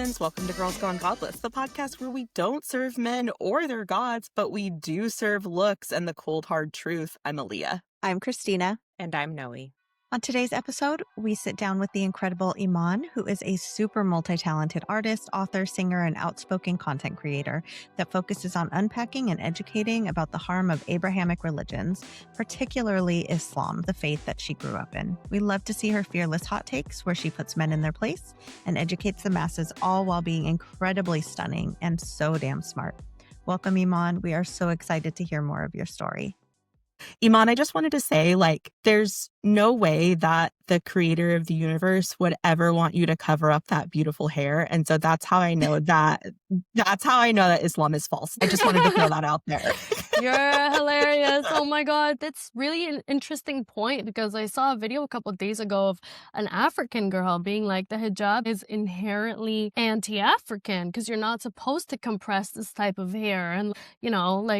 friends. Welcome to Girls Gone Godless, the podcast where we don't serve men or their gods, but we do serve looks and the cold, hard truth. I'm Aaliyah. I'm Christina. And I'm Noe. On today's episode, we sit down with the incredible Eman, who is a super multi-talented artist, author, singer, and outspoken content creator that focuses on unpacking and educating about the harm of Abrahamic religions, particularly Islam, the faith that she grew up in. We love to see her fearless hot takes where she puts men in their place and educates the masses, all while being incredibly stunning and so damn smart. Welcome, Eman. We are so excited to hear more of your story. Eman, I just wanted to say, there's no way that the creator of the universe would ever want you to cover up that beautiful hair. And so that's how I know that Islam is false. I just wanted to throw that out there. You're hilarious. Oh my God. That's really an interesting point because I saw a video a couple of days ago of an African girl being like, the hijab is inherently anti-African because you're not supposed to compress this type of hair and,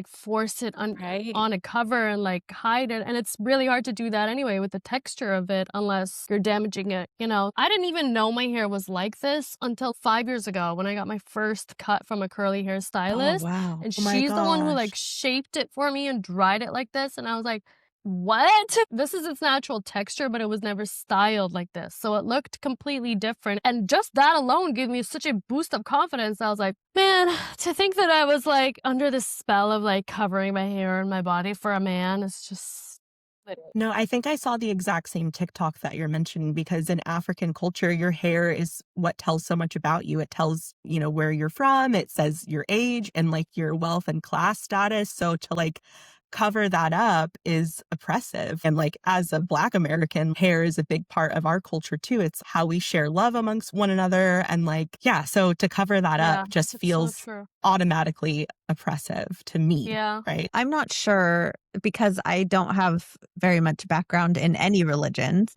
force it on a cover and hide it. And it's really hard to do that anyway with the texture of it unless you're damaging it. I didn't even know my hair was like this until 5 years ago when I got my first cut from a curly hair stylist. Oh, wow. And she's the one who shaped it for me and dried it like this. And I was like, what? This is its natural texture, but it was never styled like this. So it looked completely different. And just that alone gave me such a boost of confidence. I was like, man, to think that I was under the spell of covering my hair and my body for a man is just... No, I think I saw the exact same TikTok that you're mentioning because in African culture, your hair is what tells so much about you. It tells, where you're from. It says your age and your wealth and class status. So to cover that up is oppressive. And as a Black American, hair is a big part of our culture too. It's how we share love amongst one another. And so to cover that up just feels so automatically oppressive to me. Yeah. Right. I'm not sure because I don't have very much background in any religions.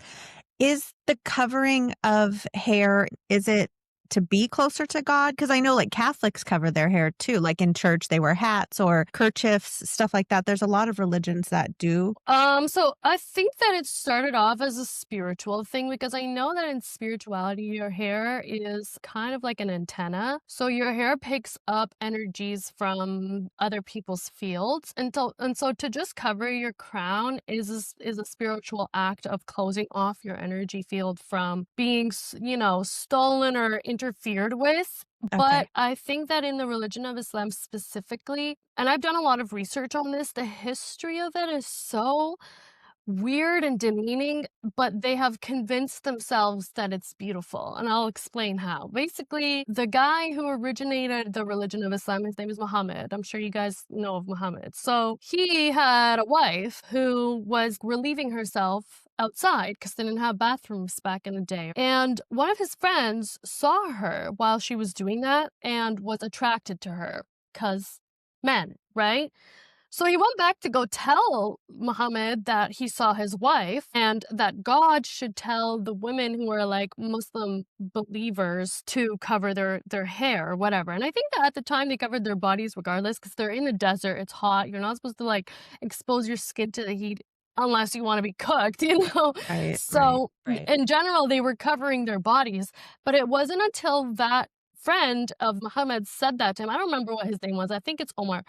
Is the covering of hair, is it to be closer to God? Because I know Catholics cover their hair too. In church, they wear hats or kerchiefs, stuff like that. There's a lot of religions that do. So I think that it started off as a spiritual thing because I know that in spirituality, your hair is kind of like an antenna. So your hair picks up energies from other people's fields. And so to just cover your crown is a spiritual act of closing off your energy field from being, stolen or interfered with. Okay. But I think that in the religion of Islam specifically, and I've done a lot of research on this, the history of it is so weird and demeaning, but they have convinced themselves that it's beautiful. And I'll explain how. Basically, the guy who originated the religion of Islam, his name is Muhammad. I'm sure you guys know of Muhammad. So he had a wife who was relieving herself outside because they didn't have bathrooms back in the day. And one of his friends saw her while she was doing that and was attracted to her because men, right? So he went back to go tell Muhammad that he saw his wife and that God should tell the women who are Muslim believers to cover their hair or whatever. And I think that at the time they covered their bodies regardless because they're in the desert. It's hot. You're not supposed to expose your skin to the heat unless you want to be cooked, Right, So right. in general, they were covering their bodies. But it wasn't until that friend of Muhammad said that to him. I don't remember what his name was. I think it's Omar.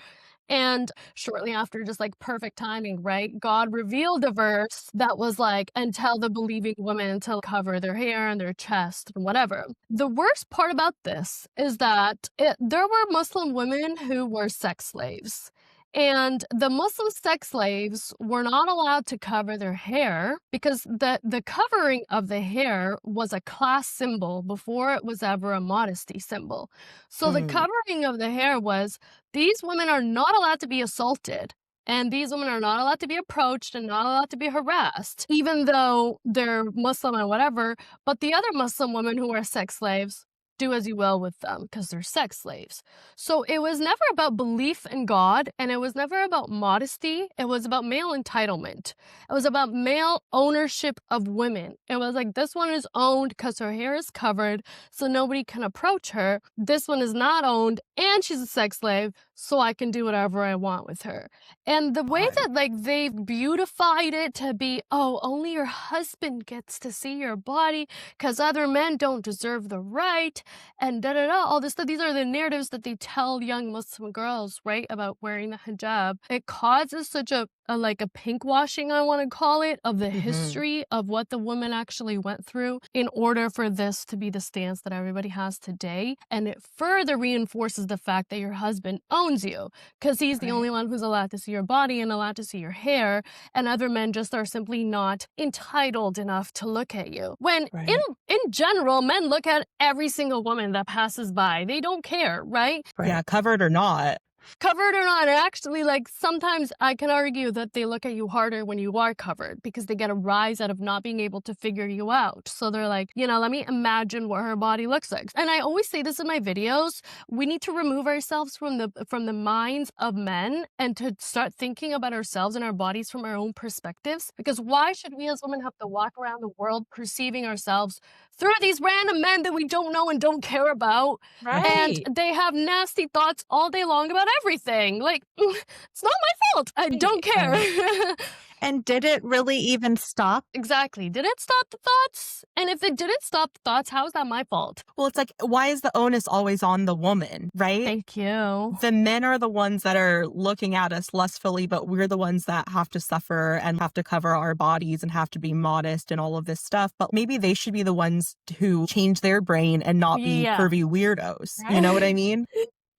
And shortly after, just perfect timing, right? God revealed a verse that was and tell the believing women to cover their hair and their chest and whatever. The worst part about this is that there were Muslim women who were sex slaves. And the Muslim sex slaves were not allowed to cover their hair because the covering of the hair was a class symbol before it was ever a modesty symbol. So the covering of the hair was these women are not allowed to be assaulted. And these women are not allowed to be approached and not allowed to be harassed, even though they're Muslim and whatever. But the other Muslim women who are sex slaves, do as you will with them because they're sex slaves. So it was never about belief in God and it was never about modesty. It was about male entitlement. It was about male ownership of women. It was this one is owned because her hair is covered so nobody can approach her. This one is not owned and she's a sex slave so I can do whatever I want with her. And the way that they've beautified it to be, oh, only your husband gets to see your body because other men don't deserve the right. and da da da, all this stuff. These are the narratives that they tell young Muslim girls, right, about wearing the hijab. It causes such a like a pink washing, I want to call it, of the history of what the woman actually went through in order for this to be the stance that everybody has today. And it further reinforces the fact that your husband owns you because he's the only one who's allowed to see your body and allowed to see your hair, and other men just are simply not entitled enough to look at you. When in general, men look at every single woman that passes by. They don't care, right? Yeah, covered or not. Covered or not, actually, like, sometimes I can argue that they look at you harder when you are covered because they get a rise out of not being able to figure you out. So they're like, let me imagine what her body looks like. And I always say this in my videos, we need to remove ourselves from the minds of men and to start thinking about ourselves and our bodies from our own perspectives. Because why should we as women have to walk around the world perceiving ourselves through these random men that we don't know and don't care about? And they have nasty thoughts all day long about everything. Like, it's not my fault. I don't care. And did it really even stop? Exactly. Did it stop the thoughts? And if it didn't stop the thoughts, how is that my fault? Well, it's like, why is the onus always on the woman, right? Thank you. The men are the ones that are looking at us lustfully, but we're the ones that have to suffer and have to cover our bodies and have to be modest and all of this stuff. But maybe they should be the ones who change their brain and not be pervy weirdos. You know what I mean?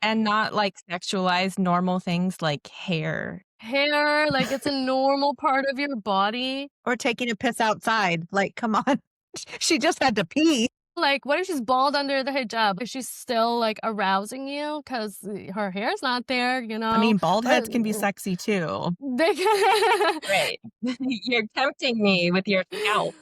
And not like sexualize normal things like hair. Hair, like it's a normal part of your body. Or taking a piss outside. Like, come on. She just had to pee. Like, what if she's bald under the hijab? Is she still, like, arousing you? Because her hair's not there, I mean, bald heads can be sexy, too. They can. Right. You're tempting me with your scalp.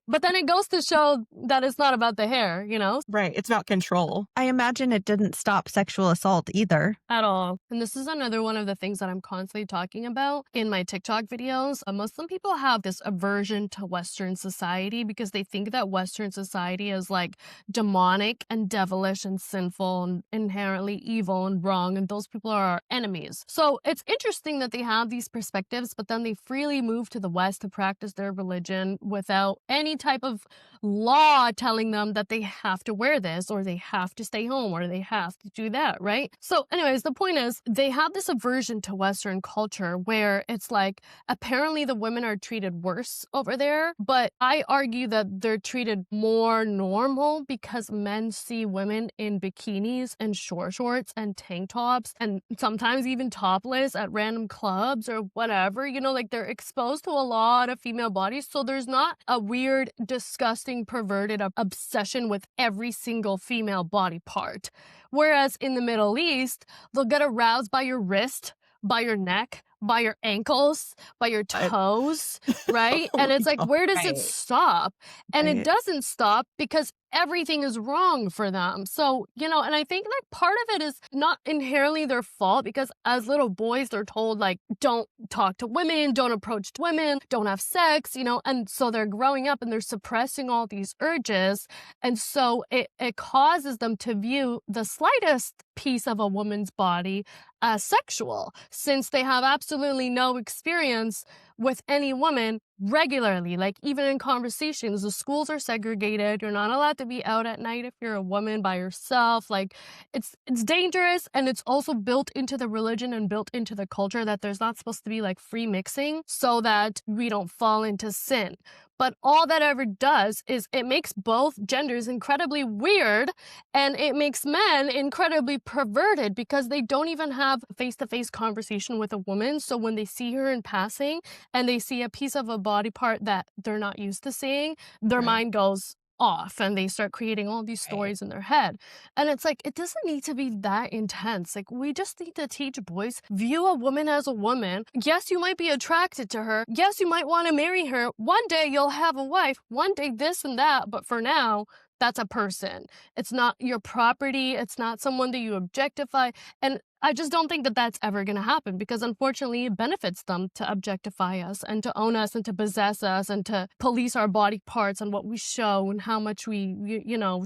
But then it goes to show that it's not about the hair, Right. It's about control. I imagine it didn't stop sexual assault either. At all. And this is another one of the things that I'm constantly talking about in my TikTok videos. Muslim people have this aversion to Western society because they think that Western society is like demonic and devilish and sinful and inherently evil and wrong, and those people are our enemies. So it's interesting that they have these perspectives, but then they freely move to the West to practice their religion without any type of law telling them that they have to wear this or they have to stay home or they have to do that, right? So anyways, the point is they have this aversion to Western culture where it's like apparently the women are treated worse over there, but I argue that they're treated more normal because men see women in bikinis and short shorts and tank tops and sometimes even topless at random clubs or whatever, like they're exposed to a lot of female bodies. So there's not a weird, disgusting, perverted obsession with every single female body part. Whereas in the Middle East, they'll get aroused by your wrist, by your neck, by your ankles, by your toes, right? And it's like, where does it stop? And it doesn't stop because everything is wrong for them. So, and I think like part of it is not inherently their fault because as little boys, they're told like, don't talk to women, don't approach women, don't have sex, and so they're growing up and they're suppressing all these urges. And so it causes them to view the slightest piece of a woman's body as sexual since they have absolutely no experience with any woman regularly, like even in conversations. The schools are segregated. You're not allowed to be out at night if you're a woman by yourself. Like it's dangerous, and it's also built into the religion and built into the culture that there's not supposed to be like free mixing so that we don't fall into sin. But all that ever does is it makes both genders incredibly weird, and it makes men incredibly perverted because they don't even have face-to-face conversation with a woman. So when they see her in passing and they see a piece of a body part that they're not used to seeing, their mind goes off and they start creating all these stories in their head. And it's like, it doesn't need to be that intense. Like, we just need to teach boys, view a woman as a woman. Yes, you might be attracted to her. Yes, you might want to marry her. One day you'll have a wife. One day this and that. But for now, that's a person. It's not your property. It's not someone that you objectify. And I just don't think that that's ever going to happen because unfortunately it benefits them to objectify us and to own us and to possess us and to police our body parts and what we show and how much we,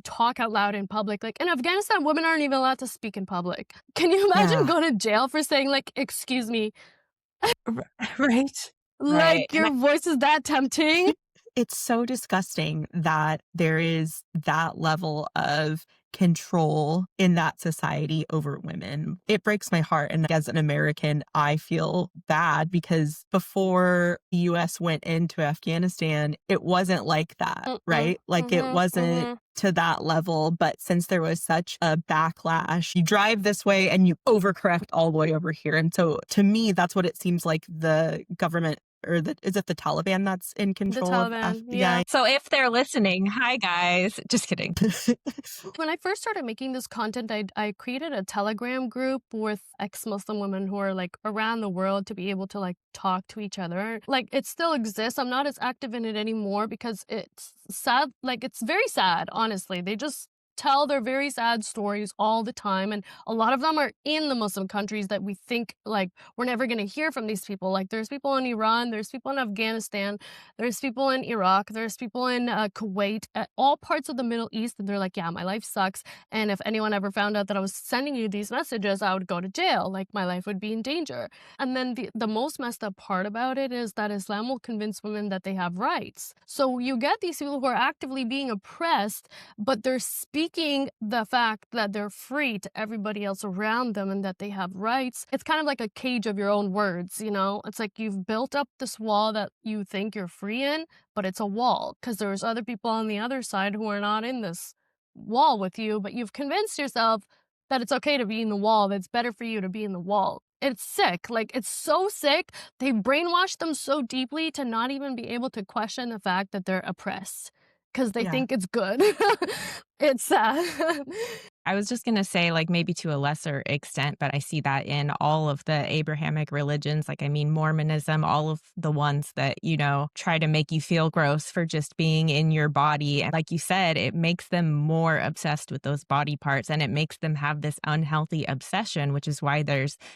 talk out loud in public. Like in Afghanistan, women aren't even allowed to speak in public. Can you imagine going to jail for saying like, excuse me? Right. Like your voice is that tempting? It's so disgusting that there is that level of control in that society over women. It breaks my heart. And as an American, I feel bad because before the US went into Afghanistan, it wasn't like that, Mm-mm. right? Like it Mhm, wasn't mhm. to that level. But since there was such a backlash, you drive this way and you overcorrect all the way over here. And so to me, that's what it seems like the government or is it the Taliban that's in The control of Taliban, yeah. FBI? So if they're listening, hi guys. Just kidding. When I first started making this content, I created a Telegram group with ex-Muslim women who are like around the world to be able to like talk to each other. Like it still exists. I'm not as active in it anymore because it's sad. Like it's very sad, honestly. They just tell their very sad stories all the time. And a lot of them are in the Muslim countries that we think like we're never going to hear from these people. Like there's people in Iran, there's people in Afghanistan, there's people in Iraq, there's people in Kuwait, all parts of the Middle East. And they're like, yeah, my life sucks. And if anyone ever found out that I was sending you these messages, I would go to jail. Like my life would be in danger. And then the most messed up part about it is that Islam will convince women that they have rights. So you get these people who are actively being oppressed, but they're speaking the fact that they're free to everybody else around them and that they have rights. It's kind of like a cage of your own words, you know? It's like you've built up this wall that you think you're free in, but it's a wall because there's other people on the other side who are not in this wall with you, but you've convinced yourself that it's okay to be in the wall, that it's better for you to be in the wall. It's sick. Like, it's so sick. They brainwashed them so deeply to not even be able to question the fact that they're oppressed because they Yeah. think it's good. It's sad. I was just going to say, like, maybe to a lesser extent, but I see that in all of the Abrahamic religions. Like, I mean, Mormonism, all of the ones that, you know, try to make you feel gross for just being in your body. And like you said, it makes them more obsessed with those body parts and it makes them have this unhealthy obsession, which is why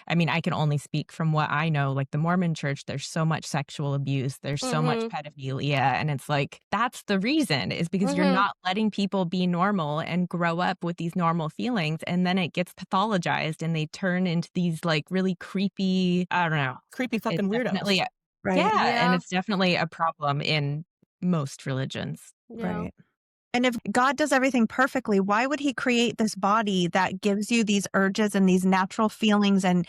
I mean, I can only speak from what I know. Like the Mormon church, there's so much sexual abuse, there's so much Mhm. pedophilia. And it's like, that's the reason, is because you're Mhm. not letting people be normal and grow up with these normal feelings, and then it gets pathologized and they turn into these like really creepy, I don't know. Creepy It's fucking definitely weirdos. Right. yeah, and Yeah. it's definitely a problem in most religions. Yeah. Right. And if God does everything perfectly, why would he create this body that gives you these urges and these natural feelings and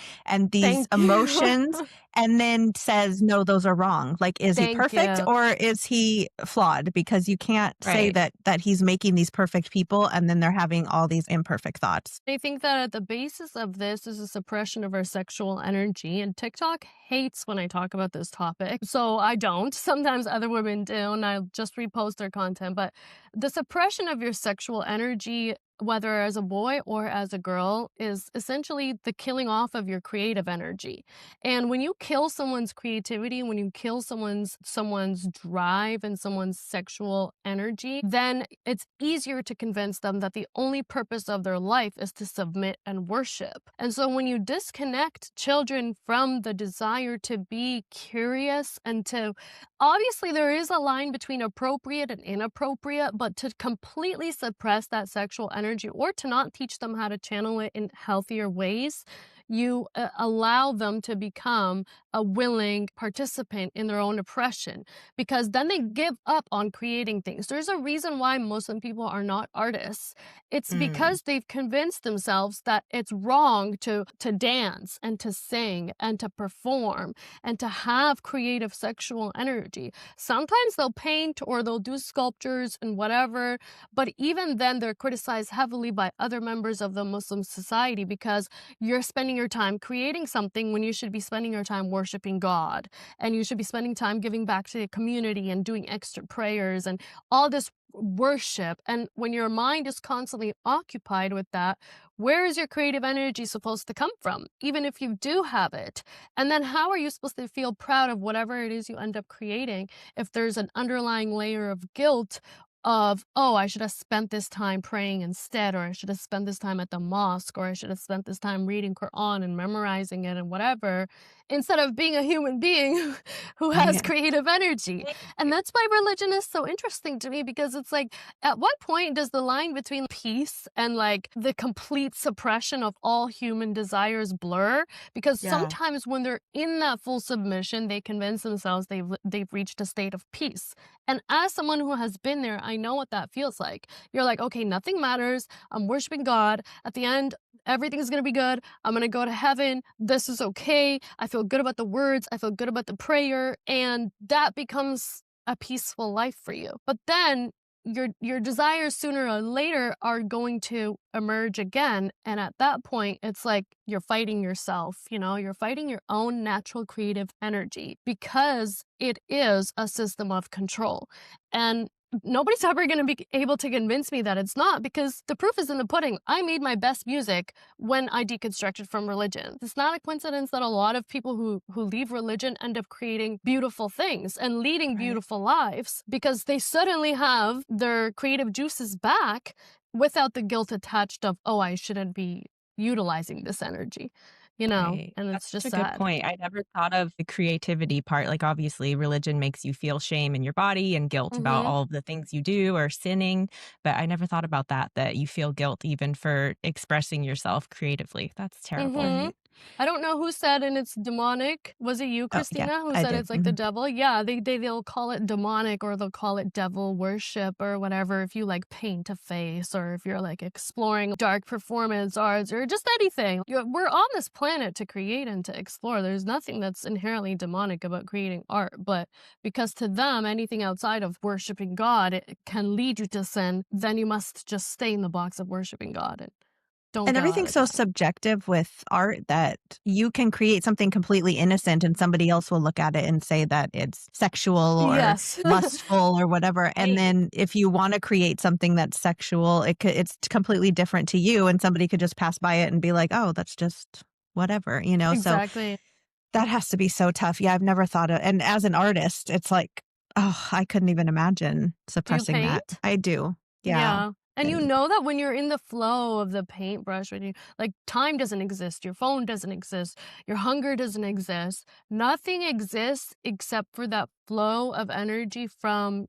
these Thank you. emotions and then says, no, those are wrong? Like, is he Thank perfect you. or is he flawed? Because you can't say Right. that he's making these perfect people and then they're having all these imperfect thoughts. I think that at the basis of this is a suppression of our sexual energy, and TikTok hates when I talk about this topic. So I don't. Sometimes other women do, and I'll just repost their content. But the suppression of your sexual energy, whether as a boy or as a girl, is essentially the killing off of your creative energy. And when you kill someone's creativity, when you kill someone's drive and someone's sexual energy, then it's easier to convince them that the only purpose of their life is to submit and worship. And so when you disconnect children from the desire to be curious and to obviously there is a line between appropriate and inappropriate, but to completely suppress that sexual energy or to not teach them how to channel it in healthier ways, you allow them to become a willing participant in their own oppression because then they give up on creating things. There's a reason why Muslim people are not artists. It's Mm. because they've convinced themselves that it's wrong to dance and to sing and to perform and to have creative sexual energy. Sometimes they'll paint or they'll do sculptures and whatever, but even then they're criticized heavily by other members of the Muslim society because you're spending your time creating something when you should be spending your time worshiping God, and you should be spending time giving back to the community and doing extra prayers and all this worship. And when your mind is constantly occupied with that, where is your creative energy supposed to come from, even if you do have it? And then how are you supposed to feel proud of whatever it is you end up creating if there's an underlying layer of guilt of, oh, I should have spent this time praying instead, or I should have spent this time at the mosque, or I should have spent this time reading Quran and memorizing it and whatever, instead of being a human being who has Right. creative energy. And that's why religion is so interesting to me, because it's like, at what point does the line between peace and like the complete suppression of all human desires blur? Because Yeah. sometimes when they're in that full submission, they convince themselves they've reached a state of peace. And as someone who has been there, I I know what that feels like. You're like, okay, nothing matters. I'm worshiping God. At the end, everything's going to be good. I'm going to go to heaven. This is okay. I feel good about the words. I feel good about the prayer. And that becomes a peaceful life for you. But then your desires sooner or later are going to emerge again, and at that point it's like you're fighting yourself, you're fighting your own natural creative energy because it is a system of control. And nobody's ever going to be able to convince me that it's not, because the proof is in the pudding. I made my best music when I deconstructed from religion. It's not a coincidence that a lot of people who leave religion end up creating beautiful things and leading Right. beautiful lives because they suddenly have their creative juices back without the guilt attached of, oh, I shouldn't be utilizing this energy, Right. and That's it's such just a good sad. point. I never thought of the creativity part. Like, obviously, religion makes you feel shame in your body and guilt about Mm-hmm. all of the things you do or sinning. But I never thought about that you feel guilt even for expressing yourself creatively. That's terrible. Mm-hmm. Right. I don't know who said and it's demonic. Was it you, Oh, yeah, Christina, who I said did. it's like the devil? Yeah, they'll call it demonic, or they'll call it devil worship or whatever if you like paint a face, or if you're like exploring dark performance arts or just anything. We're on this planet to create and to explore. There's nothing that's inherently demonic about creating art, but because to them anything outside of worshiping God it can lead you to sin, then you must just stay in the box of worshiping God and don't And go out everything's of so that. subjective with art that you can create something completely innocent and somebody else will look at it and say that it's sexual or Yes. lustful or whatever. And Right. then if you want to create something that's sexual, it's completely different to you, and somebody could just pass by it and be like, "Oh, that's just whatever." So Exactly. that has to be so tough. Yeah, I've never thought of, and as an artist, it's like, oh, I couldn't even imagine Do you suppressing that. paint? I do. Yeah. Yeah. And you And know that when you're in the flow of the paintbrush, when you like time doesn't exist, your phone doesn't exist, your hunger doesn't exist. Nothing exists except for that flow of energy from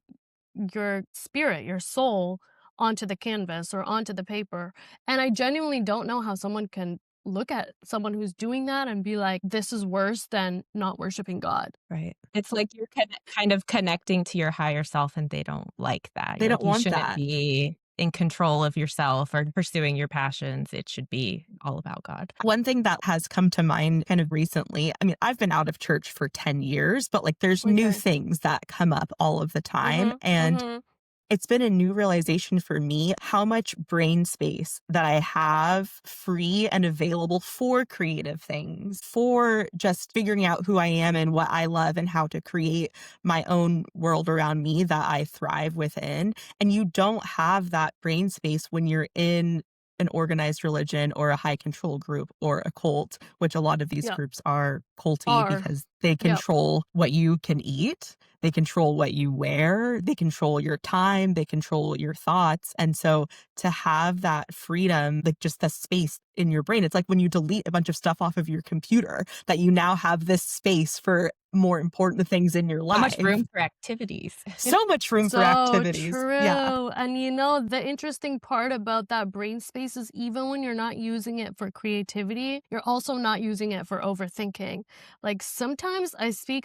your spirit, your soul onto the canvas or onto the paper. And I genuinely don't know how someone can look at someone who's doing that and be like, this is worse than not worshiping God. right. It's like you're kind of connecting to your higher self, and they don't like that. They You're don't like, you want shouldn't that. be in control of yourself or pursuing your passions. It should be all about God. One thing that has come to mind kind of recently, I mean, I've been out of church for 10 years, but like there's new Okay. things that come up all of the time. Mm-hmm. And Mm-hmm. it's been a new realization for me how much brain space that I have free and available for creative things, for just figuring out who I am and what I love and how to create my own world around me that I thrive within. And you don't have that brain space when you're in an organized religion or a high control group or a cult, which a lot of these Yep. groups are culty Are. because they Yep. control what you can eat. They control what you wear, they control your time, they control your thoughts, and so to have that freedom, like just the space in your brain, it's like when you delete a bunch of stuff off of your computer that you now have this space for more important things in your So much life. room for activities. So much room for So activities. Yeah. true. And the interesting part about that brain space is even when you're not using it for creativity, you're also not using it for overthinking. Like sometimes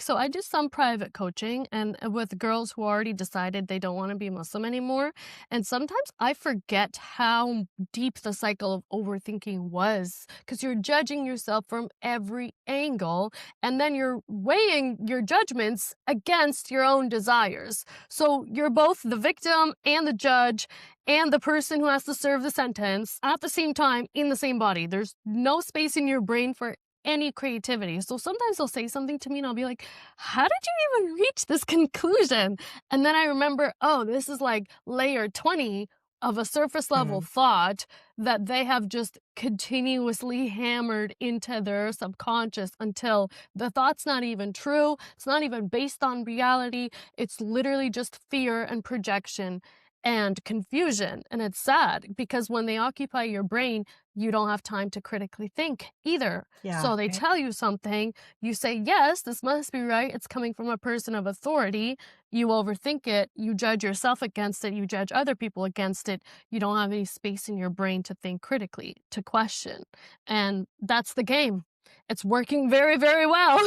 so I do some private coaching and with girls who already decided they don't want to be Muslim anymore. And sometimes I forget how deep the cycle of overthinking was because you're judging yourself from every angle and then you're weighing your judgments against your own desires. So you're both the victim and the judge and the person who has to serve the sentence at the same time in the same body. There's no space in your brain for any creativity. So sometimes they'll say something to me and I'll be like, how did you even reach this conclusion? And then I remember, oh, this is like layer 20 of a surface level Mm. thought that they have just continuously hammered into their subconscious until the thought's not even true. It's not even based on reality. It's literally just fear and projection and confusion. And it's sad because when they occupy your brain, you don't have time to critically think either. Yeah. So they Right. tell you something, you say, yes, this must be right. It's coming from a person of authority. You overthink it, you judge yourself against it, you judge other people against it. You don't have any space in your brain to think critically, to question. And that's the game. It's working very, very well.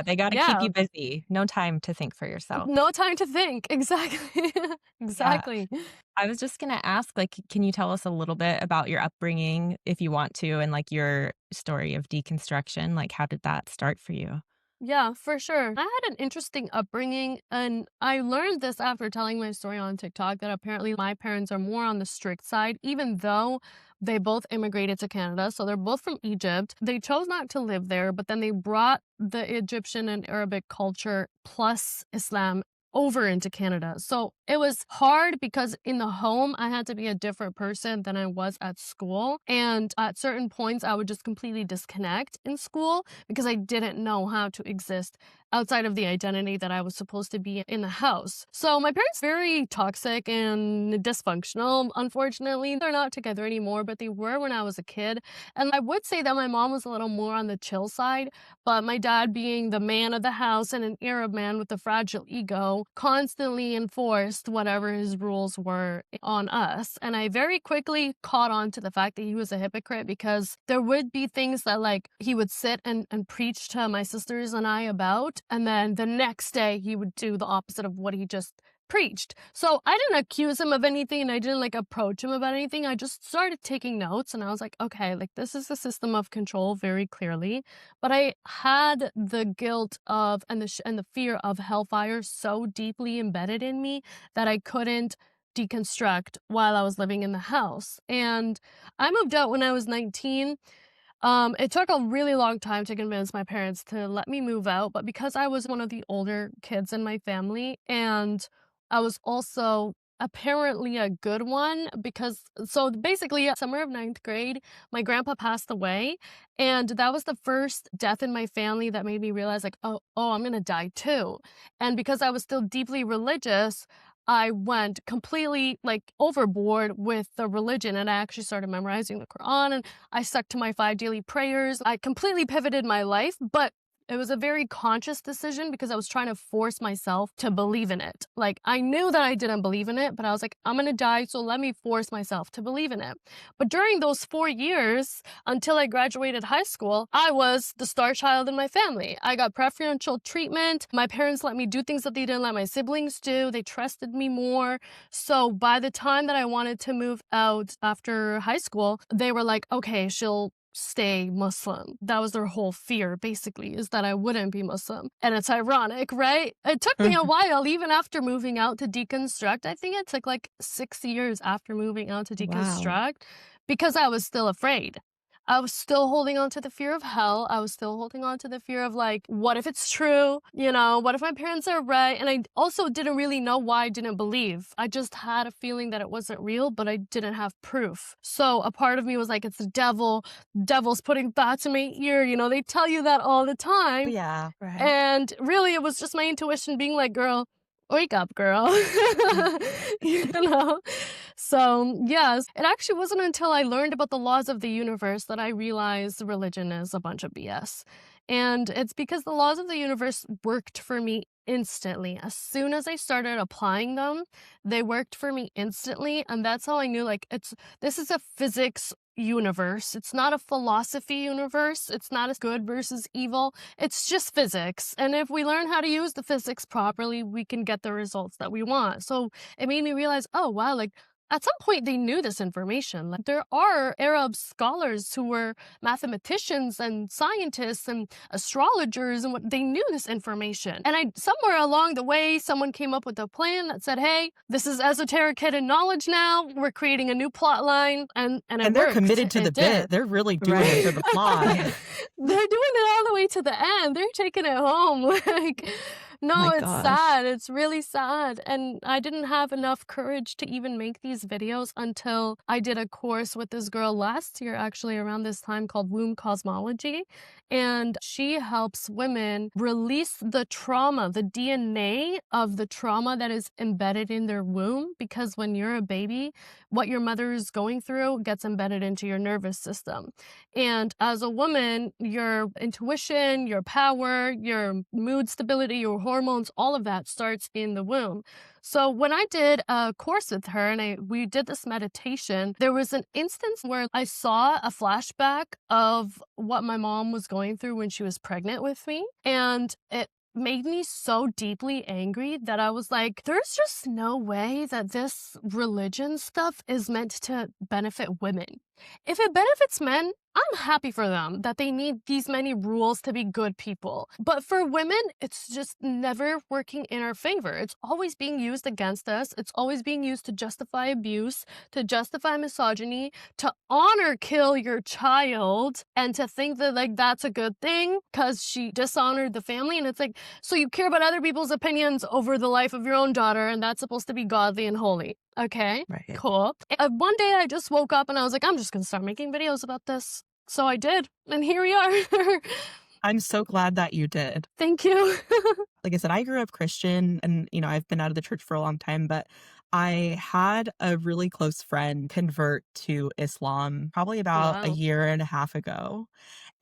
They gotta keep Yeah. you busy. No time to think for yourself. No time to think. Exactly. Yeah. Exactly. I was just gonna ask, like, can you tell us a little bit about your upbringing, if you want to, and, like, your story of deconstruction? Like, how did that start for you? Yeah, for sure. I had an interesting upbringing, and I learned this after telling my story on TikTok that apparently my parents are more on the strict side, even though they both immigrated to Canada. So they're both from Egypt. They chose not to live there, but then they brought the Egyptian and Arabic culture plus Islam over into Canada. So it was hard because in the home, I had to be a different person than I was at school. And at certain points, I would just completely disconnect in school because I didn't know how to exist outside of the identity that I was supposed to be in the house. So my parents very toxic and dysfunctional. Unfortunately, they're not together anymore, but they were when I was a kid. And I would say that my mom was a little more on the chill side, but my dad being the man of the house and an Arab man with a fragile ego constantly enforced whatever his rules were on us. And I very quickly caught on to the fact that he was a hypocrite because there would be things that like he would sit and preach to my sisters and I about, and then the next day he would do the opposite of what he just preached. So I didn't accuse him of anything and I didn't like approach him about anything. I just started taking notes and I was like, okay, like this is a system of control very clearly. But I had the guilt of and the fear of hellfire so deeply embedded in me that I couldn't deconstruct while I was living in the house. And I moved out when I was 19. It took a really long time to convince my parents to let me move out, but because I was one of the older kids in my family and I was also apparently a good one because so basically summer of ninth grade, my grandpa passed away, and that was the first death in my family that made me realize like, oh, I'm gonna die too. And because I was still deeply religious, I went completely like overboard with the religion and I actually started memorizing the Quran and I stuck to my 5 daily prayers. I completely pivoted my life, but it was a very conscious decision because I was trying to force myself to believe in it. Like, I knew that I didn't believe in it, but I was like, I'm gonna die, so let me force myself to believe in it. But during those 4 years, until I graduated high school, I was the star child in my family. I got preferential treatment. My parents let me do things that they didn't let my siblings do. They trusted me more. So by the time that I wanted to move out after high school, they were like, okay, she'll stay Muslim. That was their whole fear, basically, is that I wouldn't be Muslim. And it's ironic, right? It took me a while, even after moving out to deconstruct. I think it took like 6 years after moving out to Wow. deconstruct because I was still afraid. I was still holding on to the fear of hell. I was still holding on to the fear of like, what if it's true? You know, what if my parents are right? And I also didn't really know why I didn't believe. I just had a feeling that it wasn't real, but I didn't have proof. So a part of me was like, it's the devil. Devil's putting thoughts in my ear. You know, they tell you that all the time. Yeah, right. And really, it was just my intuition being like, girl, wake up, girl. you know? So, yes, it actually wasn't until I learned about the laws of the universe that I realized religion is a bunch of BS. And it's because the laws of the universe worked for me instantly. As soon as I started applying them, they worked for me instantly. And that's how I knew like this is a physics universe. It's not a philosophy universe. It's not a good versus evil. It's just physics. And if we learn how to use the physics properly, we can get the results that we want. So it made me realize, oh, wow, like at some point they knew this information. Like there are Arab scholars who were mathematicians and scientists and astrologers and what they knew this information. And I somewhere along the way someone came up with a plan that said, "Hey, this is esoteric hidden knowledge now. We're creating a new plot line." And it And they're worked. committed to the It did. bit. They're really doing it Right. for the plot. They're doing it all the way to the end. They're taking it home. Like, no, My it's gosh. sad. It's really sad. And I didn't have enough courage to even make these videos until I did a course with this girl last year, actually, around this time called Womb Cosmology. And she helps women release the trauma, the DNA of the trauma that is embedded in their womb. Because when you're a baby, what your mother is going through gets embedded into your nervous system. And as a woman, your intuition, your power, your mood stability, your hormones, all of that starts in the womb. So when I did a course with her and we did this meditation, there was an instance where I saw a flashback of what my mom was going through when she was pregnant with me. And it made me so deeply angry that I was like, there's just no way that this religion stuff is meant to benefit women. If it benefits men, I'm happy for them that they need these many rules to be good people. But for women, it's just never working in our favor. It's always being used against us. It's always being used to justify abuse, to justify misogyny, to honor kill your child, and to think that like that's a good thing because she dishonored the family. And it's like, so you care about other people's opinions over the life of your own daughter, and that's supposed to be godly and holy. Okay, Right. cool. One day I just woke up and I was like, I'm just going to start making videos about this. So I did, and here we are. I'm so glad that you did. Thank you. Like I said, I grew up Christian and, I've been out of the church for a long time, but I had a really close friend convert to Islam probably about a Wow. year and a half ago.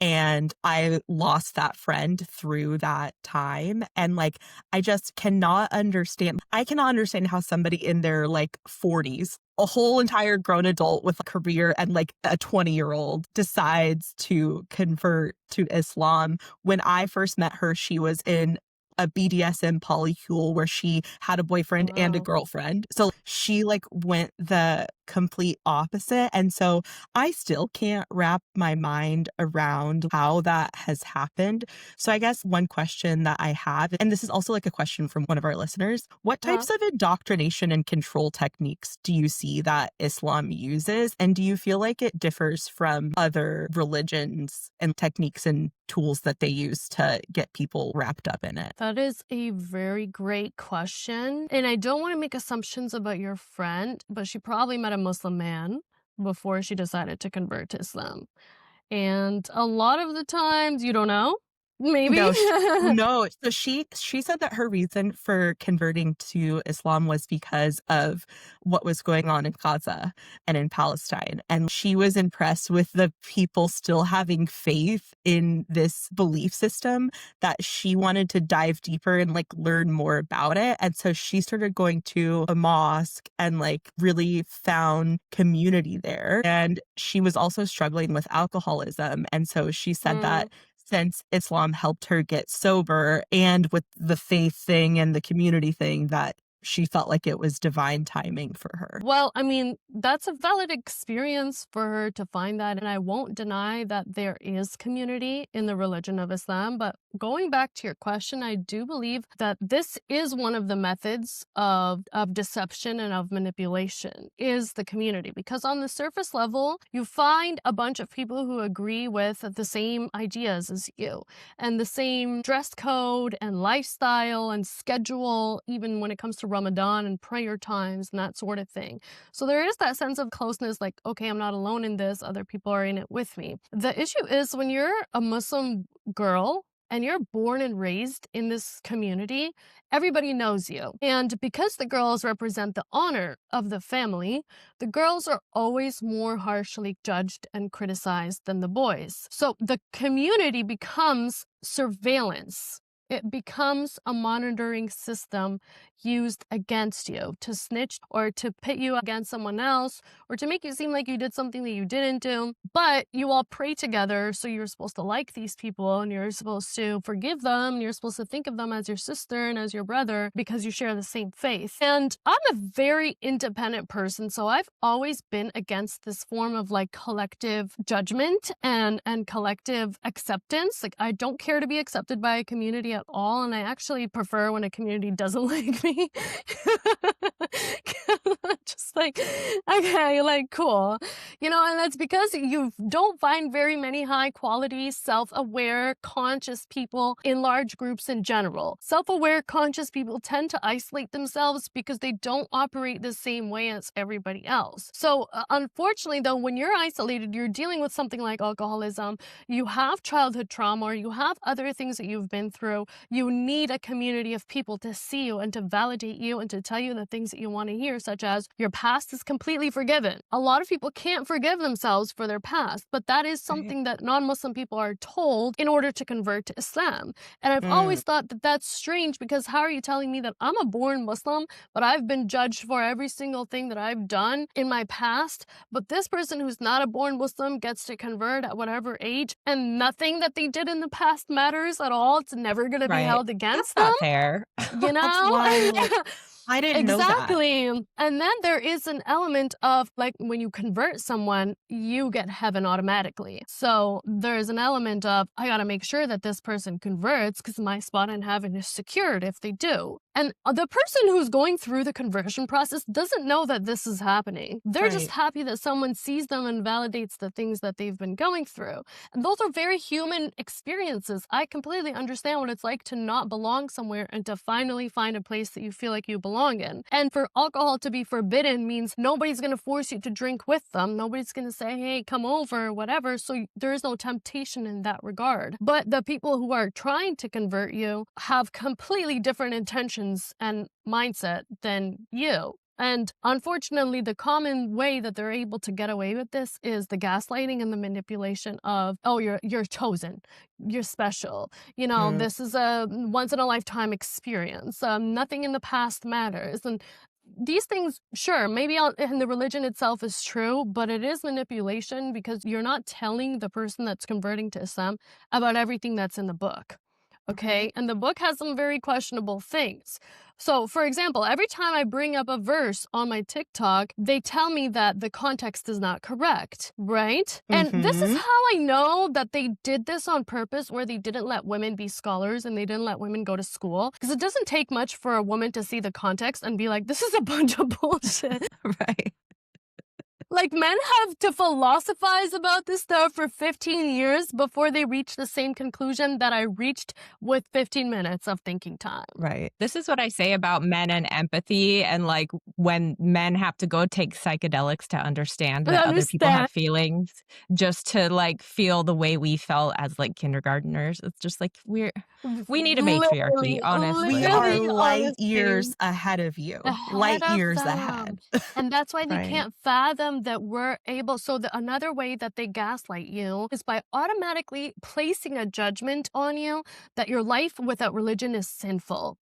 And I lost that friend through that time. And like, I just cannot understand. I cannot understand how somebody in their like 40s, a whole entire grown adult with a career and like a 20-year-old decides to convert to Islam. When I first met her, she was in a BDSM polycule where she had a boyfriend and a Wow. girlfriend. So she like went the complete opposite. And so I still can't wrap my mind around how that has happened. So I guess one question that I have, and this is also like a question from one of our listeners, what Uh-huh. types of indoctrination and control techniques do you see that Islam uses? And do you feel like it differs from other religions and techniques and tools that they use to get people wrapped up in it? That is a very great question. And I don't want to make assumptions about your friend, but she probably met a Muslim man before she decided to convert to Islam. And a lot of the times, you don't know. Maybe. No, no. So she said that her reason for converting to Islam was because of what was going on in Gaza and in Palestine. And she was impressed with the people still having faith in this belief system that she wanted to dive deeper and like learn more about it. And so she started going to a mosque and like really found community there. And she was also struggling with alcoholism. And so she said that Mm. since Islam helped her get sober and with the faith thing and the community thing, that she felt like it was divine timing for her. Well, I mean, that's a valid experience for her to find that. And I won't deny that there is community in the religion of Islam. But going back to your question, I do believe that this is one of the methods of deception and of manipulation is the community. Because on the surface level, you find a bunch of people who agree with the same ideas as you and the same dress code and lifestyle and schedule, even when it comes to Ramadan and prayer times and that sort of thing. So there is that sense of closeness, like, okay, I'm not alone in this, other people are in it with me. The issue is when you're a Muslim girl and you're born and raised in this community, everybody knows you. And because the girls represent the honor of the family, the girls are always more harshly judged and criticized than the boys. So the community becomes surveillance. It becomes a monitoring system used against you to snitch or to pit you against someone else or to make you seem like you did something that you didn't do. But you all pray together, so you're supposed to like these people and you're supposed to forgive them. And you're supposed to think of them as your sister and as your brother because you share the same faith. And I'm a very independent person, so I've always been against this form of like collective judgment and collective acceptance. Like I don't care to be accepted by a community at all, and I actually prefer when a community doesn't like me. Just like, okay, like cool. And that's because you don't find very many high quality, self-aware, conscious people in large groups in general. Self-aware, conscious people tend to isolate themselves because they don't operate the same way as everybody else. So unfortunately though, when you're isolated, you're dealing with something like alcoholism, you have childhood trauma, or you have other things that you've been through, you need a community of people to see you and to validate you and to tell you the things that you want to hear, such as your past is completely forgiven. A lot of people can't forgive themselves for their past. But that is Right. something that non-Muslim people are told in order to convert to Islam. And I've Mm. always thought that that's strange, because how are you telling me that I'm a born Muslim, but I've been judged for every single thing that I've done in my past, but this person who's not a born Muslim gets to convert at whatever age, and nothing that they did in the past matters at all? It's never going to be Right. held That's against them, not fair. you That's know? wild. I didn't know that. Exactly. And then there is an element of, like, when you convert someone, you get heaven automatically. So there's an element of, I got to make sure that this person converts because my spot in heaven is secured if they do. And the person who's going through the conversion process doesn't know that this is happening. They're just Right. happy that someone sees them and validates the things that they've been going through. And those are very human experiences. I completely understand what it's like to not belong somewhere and to finally find a place that you feel like you belong in. And for alcohol to be forbidden means nobody's going to force you to drink with them. Nobody's going to say, hey, come over, or whatever. So there is no temptation in that regard. But the people who are trying to convert you have completely different intentions and mindset than you. And unfortunately, the common way that they're able to get away with this is the gaslighting and the manipulation of, oh, you're chosen, you're special. Mm. This is a once in a lifetime experience. Nothing in the past matters. And these things, sure, maybe in the religion itself is true, but it is manipulation, because you're not telling the person that's converting to Islam about everything that's in the book. Okay, Right. and the book has some very questionable things. So, for example, every time I bring up a verse on my TikTok, they tell me that the context is not correct, right? And this is Mhm. how I know that they did this on purpose, where they didn't let women be scholars and they didn't let women go to school. Because it doesn't take much for a woman to see the context and be like, this is a bunch of bullshit. Right. Like, men have to philosophize about this stuff for 15 years before they reach the same conclusion that I reached with 15 minutes of thinking time. Right. This is what I say about men and empathy, and like when men have to go take psychedelics to understand I that other people understand. have feelings, just to like feel the way we felt as like kindergartners. It's just like we need a matriarchy, Literally, We are honestly. literally, light honestly. years ahead of you. Ahead Light of years them. ahead. And that's why they Right. can't fathom that we're able. So another way that they gaslight you is by automatically placing a judgment on you that your life without religion is sinful.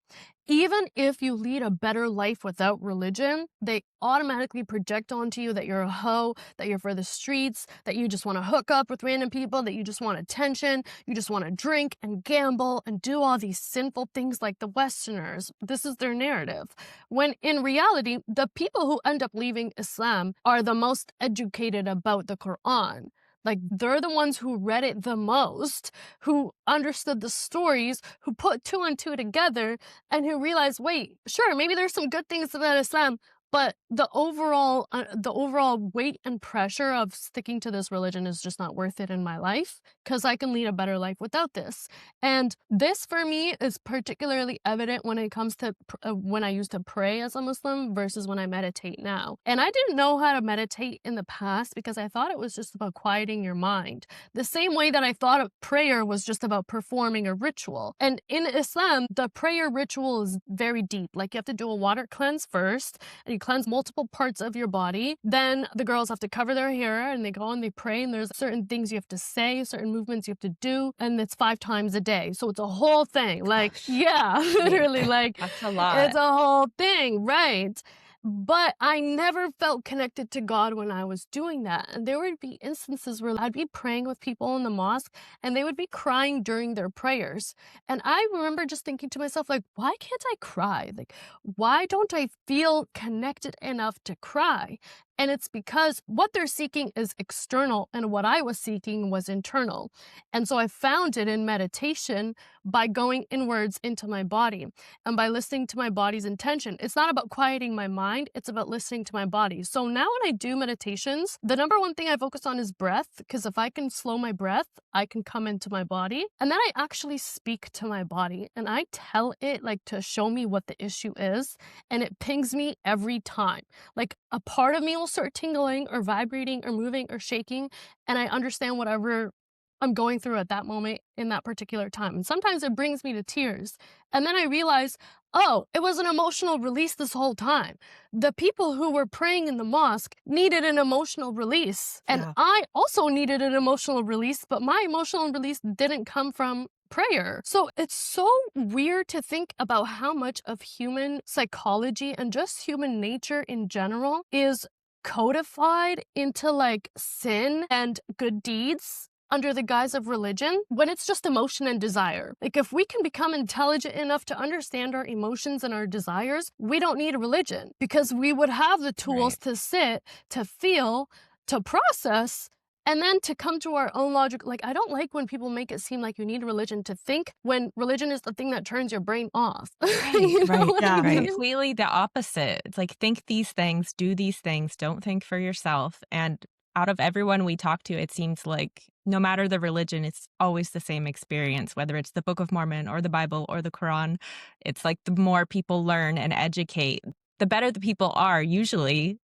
Even if you lead a better life without religion, they automatically project onto you that you're a hoe, that you're for the streets, that you just want to hook up with random people, that you just want attention, you just want to drink and gamble and do all these sinful things like the Westerners. This is their narrative. When in reality, the people who end up leaving Islam are the most educated about the Quran. Like, they're the ones who read it the most, who understood the stories, who put two and two together, and who realized, wait, sure, maybe there's some good things about Islam, but the overall weight and pressure of sticking to this religion is just not worth it in my life, because I can lead a better life without this. And this for me is particularly evident when it comes to when I used to pray as a Muslim versus when I meditate now. And I didn't know how to meditate in the past because I thought it was just about quieting your mind, the same way that I thought of prayer was just about performing a ritual. And in Islam, the prayer ritual is very deep. Like, you have to do a water cleanse first, and you cleanse multiple parts of your body. Then the girls have to cover their hair and they go and they pray, and there's certain things you have to say, certain movements you have to do, and it's 5 times a day. So it's a whole thing. Like, Gosh, yeah, right. literally, like, That's a it's lot. a whole thing, right? But I never felt connected to God when I was doing that. And there would be instances where I'd be praying with people in the mosque and they would be crying during their prayers. And I remember just thinking to myself, like, why can't I cry? Like, why don't I feel connected enough to cry? And it's because what they're seeking is external, and what I was seeking was internal. And so I found it in meditation by going inwards into my body and by listening to my body's intention. It's not about quieting my mind, it's about listening to my body. So now when I do meditations, the number one thing I focus on is breath, because if I can slow my breath, I can come into my body. And then I actually speak to my body and I tell it, like, to show me what the issue is, and it pings me every time. Like, a part of me will start tingling or vibrating or moving or shaking, and I understand whatever I'm going through at that moment in that particular time. And sometimes it brings me to tears. And then I realize, oh, it was an emotional release this whole time. The people who were praying in the mosque needed an emotional release. And Yeah. I also needed an emotional release, but my emotional release didn't come from prayer. So it's so weird to think about how much of human psychology and just human nature in general is codified into like sin and good deeds under the guise of religion when it's just emotion and desire. Like if we can become intelligent enough to understand our emotions and our desires, we don't need a religion because we would have the tools Right. to sit, to feel, to process, and then to come to our own logic. Like I don't like when people make it seem like you need a religion to think when religion is the thing that turns your brain off. Right. You know Right. what I Yeah. mean? Completely the opposite. It's like think these things, do these things, don't think for yourself. And out of everyone we talk to, it seems like no matter the religion, it's always the same experience, whether it's the Book of Mormon or the Bible or the Quran. It's like the more people learn and educate, the better the people are, usually,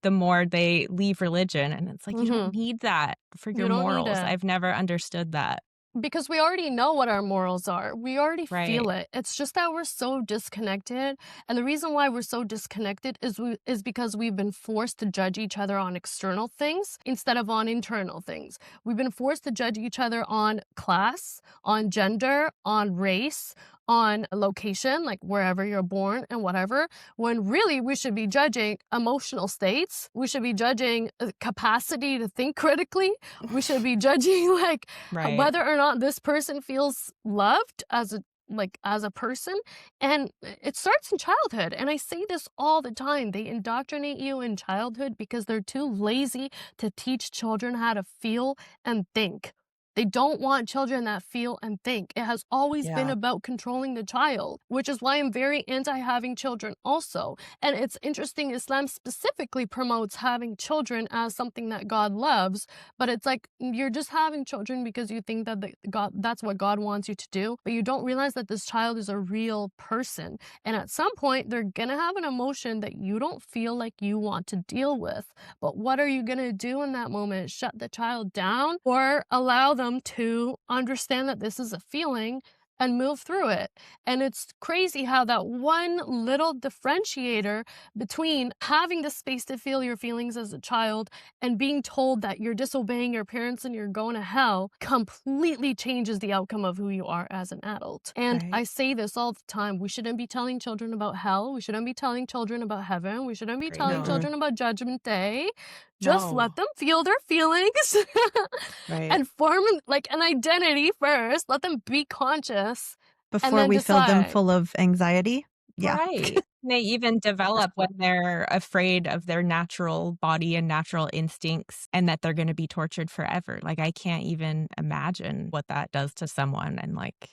the more they leave religion. And it's like, you don't need that for your You don't need morals. it. I've never understood that. Because we already know what our morals are. We already Right. feel it. It's just that we're so disconnected. And the reason why we're so disconnected is because we've been forced to judge each other on external things instead of on internal things. We've been forced to judge each other on class, on gender, on race, on location, like wherever you're born and whatever, when really we should be judging emotional states. We should be judging capacity to think critically. We should be judging like Right. whether or not this person feels loved as a person. And it starts in childhood, and I say this all the time. They indoctrinate you in childhood because they're too lazy to teach children how to feel and think. They don't want children that feel and think. It has always been Yeah. about controlling the child, which is why I'm very anti having children also. And it's interesting, Islam specifically promotes having children as something that God loves, but it's like you're just having children because you think that that's what God wants you to do, but you don't realize that this child is a real person. And at some point, they're going to have an emotion that you don't feel like you want to deal with. But what are you going to do in that moment? Shut the child down or allow them to understand that this is a feeling and move through it? And it's crazy how that one little differentiator between having the space to feel your feelings as a child and being told that you're disobeying your parents and you're going to hell completely changes the outcome of who you are as an adult. And Right. I say this all the time. We shouldn't be telling children about hell. We shouldn't be telling children about heaven. We shouldn't be Great. telling No. children about Judgment Day. Just let No. them feel their feelings Right. and form like an identity first. Let them be conscious and Before then we fill them decide. full of anxiety. Yeah. Right. They even develop when they're afraid of their natural body and natural instincts and that they're going to be tortured forever. Like, I can't even imagine what that does to someone. And like,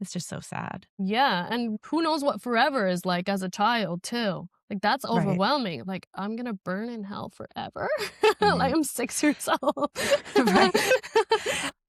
it's just so sad. Yeah, and who knows what forever is like as a child too. Like that's Right. overwhelming. Like I'm gonna burn in hell forever. Like Right. I'm 6 years old. Right.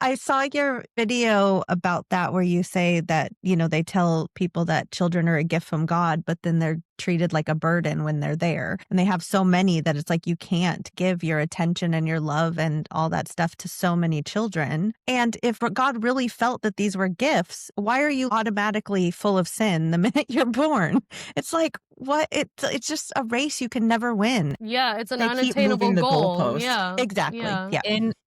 I saw your video about that where you say that, they tell people that children are a gift from God, but then they're treated like a burden when they're there. And they have so many that it's like you can't give your attention and your love and all that stuff to so many children. And if God really felt that these were gifts, why are you automatically full of sin the minute you're born? It's like, what? It's just a race you can never win. Yeah, it's an They keep unattainable moving the goal. goalpost. Yeah. Exactly. Yeah. Yeah.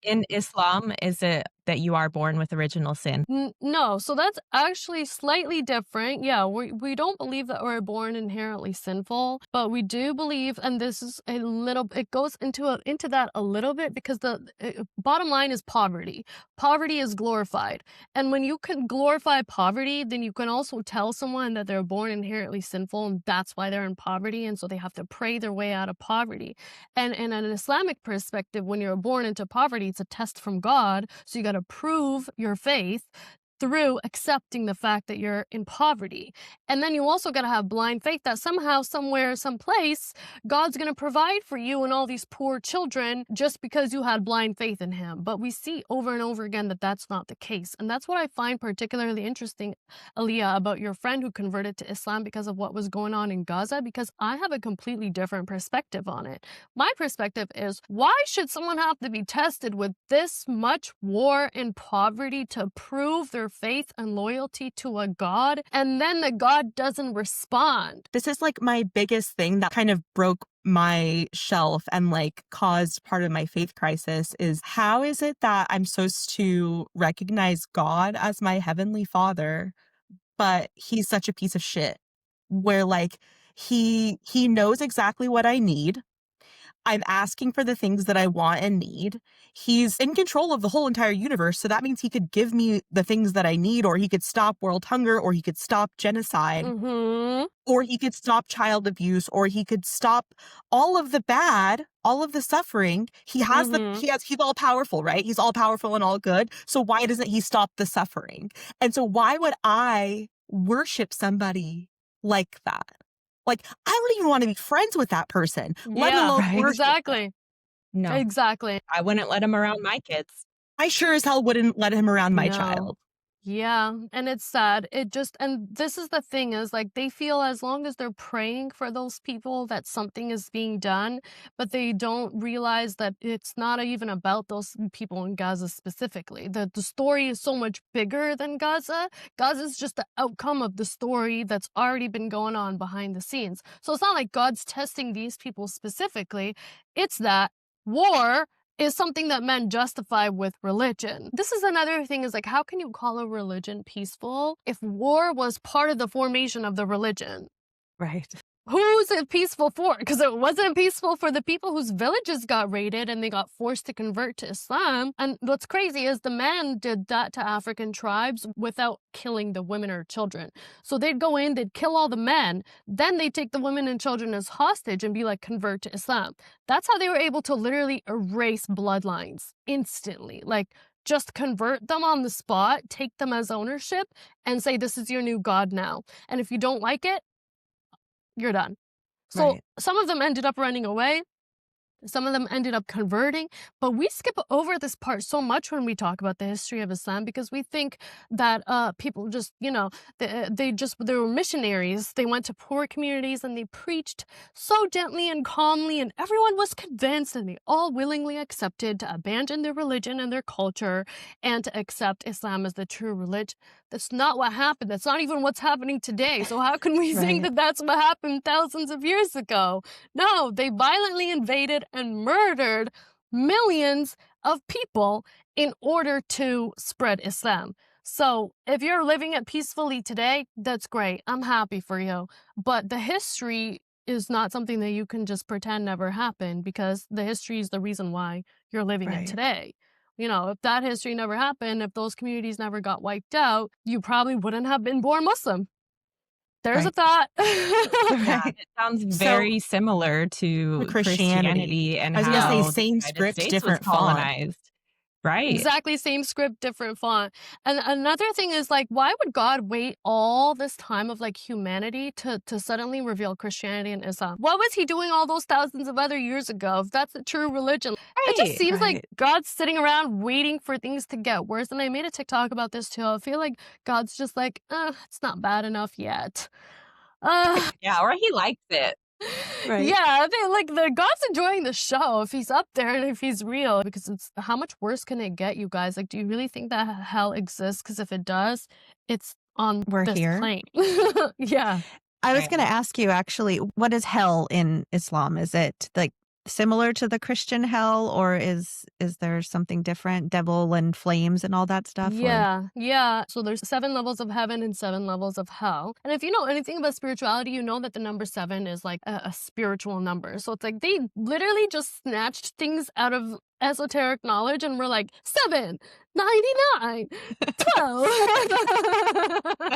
In Islam, is it that you are born with original sin? No, so that's actually slightly different. Yeah, we don't believe that we're born inherently sinful, but we do believe, and this is it goes into that a little bit because the bottom line is poverty. Poverty is glorified, and when you can glorify poverty, then you can also tell someone that they're born inherently sinful, and that's why they're in poverty, and so they have to pray their way out of poverty. And in an Islamic perspective, when you're born into poverty, it's a test from God, so you got to prove your faith through accepting the fact that you're in poverty. And then you also got to have blind faith that somehow, somewhere, someplace, God's going to provide for you and all these poor children just because you had blind faith in him. But we see over and over again that that's not the case. And that's what I find particularly interesting, Aliyah, about your friend who converted to Islam because of what was going on in Gaza, because I have a completely different perspective on it. My perspective is, why should someone have to be tested with this much war and poverty to prove their faith and loyalty to a God, and then the God doesn't respond? This is like my biggest thing that kind of broke my shelf and like caused part of my faith crisis is, how is it that I'm supposed to recognize God as my heavenly father, but he's such a piece of shit, where like he knows exactly what I need. I'm asking for the things that I want and need. He's in control of the whole entire universe. So that means he could give me the things that I need, or he could stop world hunger, or he could stop genocide, or he could stop child abuse, or he could stop all of the bad, all of the suffering. He's all powerful, right? He's all powerful and all good. So why doesn't he stop the suffering? And so why would I worship somebody like that? Like, I don't even want to be friends with that person, let alone worship exactly. them. No, Exactly. I wouldn't let him around my kids. I sure as hell wouldn't let him around my No. child. Yeah, and it's sad. And this is the thing, is like they feel as long as they're praying for those people that something is being done, but they don't realize that it's not even about those people in Gaza specifically. The story is so much bigger than Gaza. Gaza is just the outcome of the story that's already been going on behind the scenes. So it's not like God's testing these people specifically. It's that war is something that men justify with religion. This is another thing, is like, how can you call a religion peaceful if war was part of the formation of the religion? Right. Who's it peaceful for? Because it wasn't peaceful for the people whose villages got raided and they got forced to convert to Islam. And what's crazy is the men did that to African tribes without killing the women or children. So they'd go in, they'd kill all the men, then they'd take the women and children as hostage and be like, convert to Islam. That's how they were able to literally erase bloodlines instantly. Like, just convert them on the spot, take them as ownership, and say, this is your new God now. And if you don't like it, you're done. So Right. some of them ended up running away. Some of them ended up converting, but we skip over this part so much when we talk about the history of Islam, because we think that people just, they were missionaries. They went to poor communities and they preached so gently and calmly, and everyone was convinced, and they all willingly accepted to abandon their religion and their culture and to accept Islam as the true religion. That's not what happened. That's not even what's happening today. So how can we think that that's what happened thousands of years ago? No, they violently invaded and murdered millions of people in order to spread Islam. So if you're living it peacefully today, that's great. I'm happy for you. But the history is not something that you can just pretend never happened, because the history is the reason why you're living it today. You know, if that history never happened, if those communities never got wiped out, you probably wouldn't have been born Muslim. There's a thought. Yeah, it sounds very similar to Christianity and I was how going to say same the United script, States different was font. colonized. Right. Exactly, same script, different font. And another thing is, like, why would God wait all this time of like humanity to suddenly reveal Christianity and Islam? What was he doing all those thousands of other years ago if that's the true religion? It just seems like God's sitting around waiting for things to get worse. And I made a TikTok about this too. I feel like God's just like, it's not bad enough yet. Yeah, or he likes it. Right. Yeah, I think like the God's enjoying the show if he's up there and if he's real, because it's how much worse can it get, you guys? Like, do you really think that hell exists? Because if it does, it's on We're this here. plane. Yeah. I was going to ask you, actually, what is hell in Islam? Is it like similar to the Christian hell, or is there something different, devil and flames and all that stuff? Yeah. So there's 7 levels of heaven and 7 levels of hell. And if you know anything about spirituality, you know that the number 7 is like a spiritual number. So it's like they literally just snatched things out of esoteric knowledge and we're like, 7, 99, 12.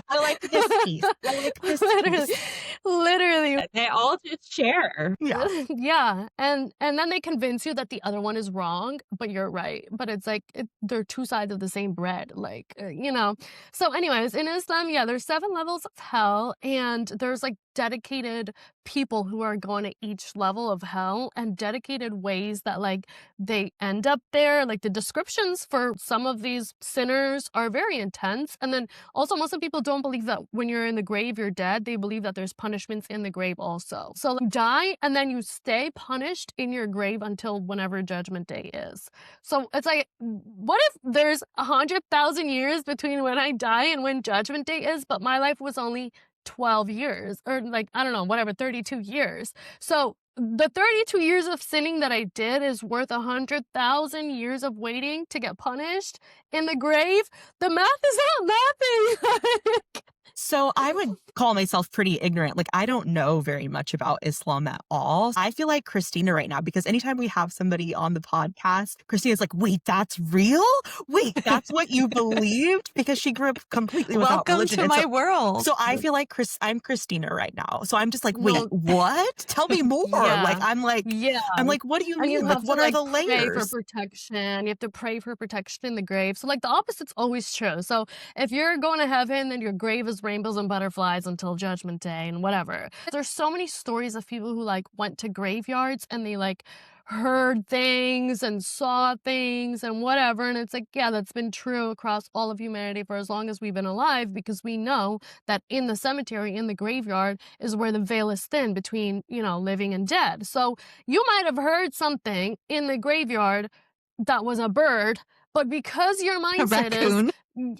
I like this piece. I like this Literally. piece. Literally. They all just share. Yeah. Yeah, and then they convince you that the other one is wrong, but you're right. But it's like they're two sides of the same bread, like you know. So, anyways, in Islam, yeah, there's 7 levels of hell, and there's like dedicated people who are going to each level of hell, and dedicated ways that like they end up there. Like the descriptions for some of these sinners are very intense, and then also, Muslim people don't believe that when you're in the grave, you're dead. They believe that there's punishments in the grave also. So you die and then you stay punished in your grave until whenever Judgment Day is. So it's like, what if there's 100,000 years between when I die and when Judgment Day is, but my life was only 12 years or like, I don't know, whatever, 32 years. So the 32 years of sinning that I did is worth 100,000 years of waiting to get punished in the grave. The math is not mathing. So I would call myself pretty ignorant. Like, I don't know very much about Islam at all. I feel like Christina right now, because anytime we have somebody on the podcast, Christina's like, wait, that's real? Wait, that's what you believed? Because she grew up completely without Welcome religion. to And my so, world. so I feel like I'm Christina right now. So I'm just like, wait, No. what? Tell me more. Yeah. Like, I'm like, Yeah. what do you And you mean? have Like, to what are like the pray for layers? protection. You have to pray for protection in the grave. So like the opposite's always true. So if you're going to heaven, then your grave is rainbows and butterflies until Judgment Day and whatever. There's so many stories of people who like went to graveyards and they like heard things and saw things and whatever. And it's like, yeah, that's been true across all of humanity for as long as we've been alive, because we know that in the cemetery, in the graveyard, is where the veil is thin between, you know, living and dead. So you might have heard something in the graveyard that was a bird, but because your mindset is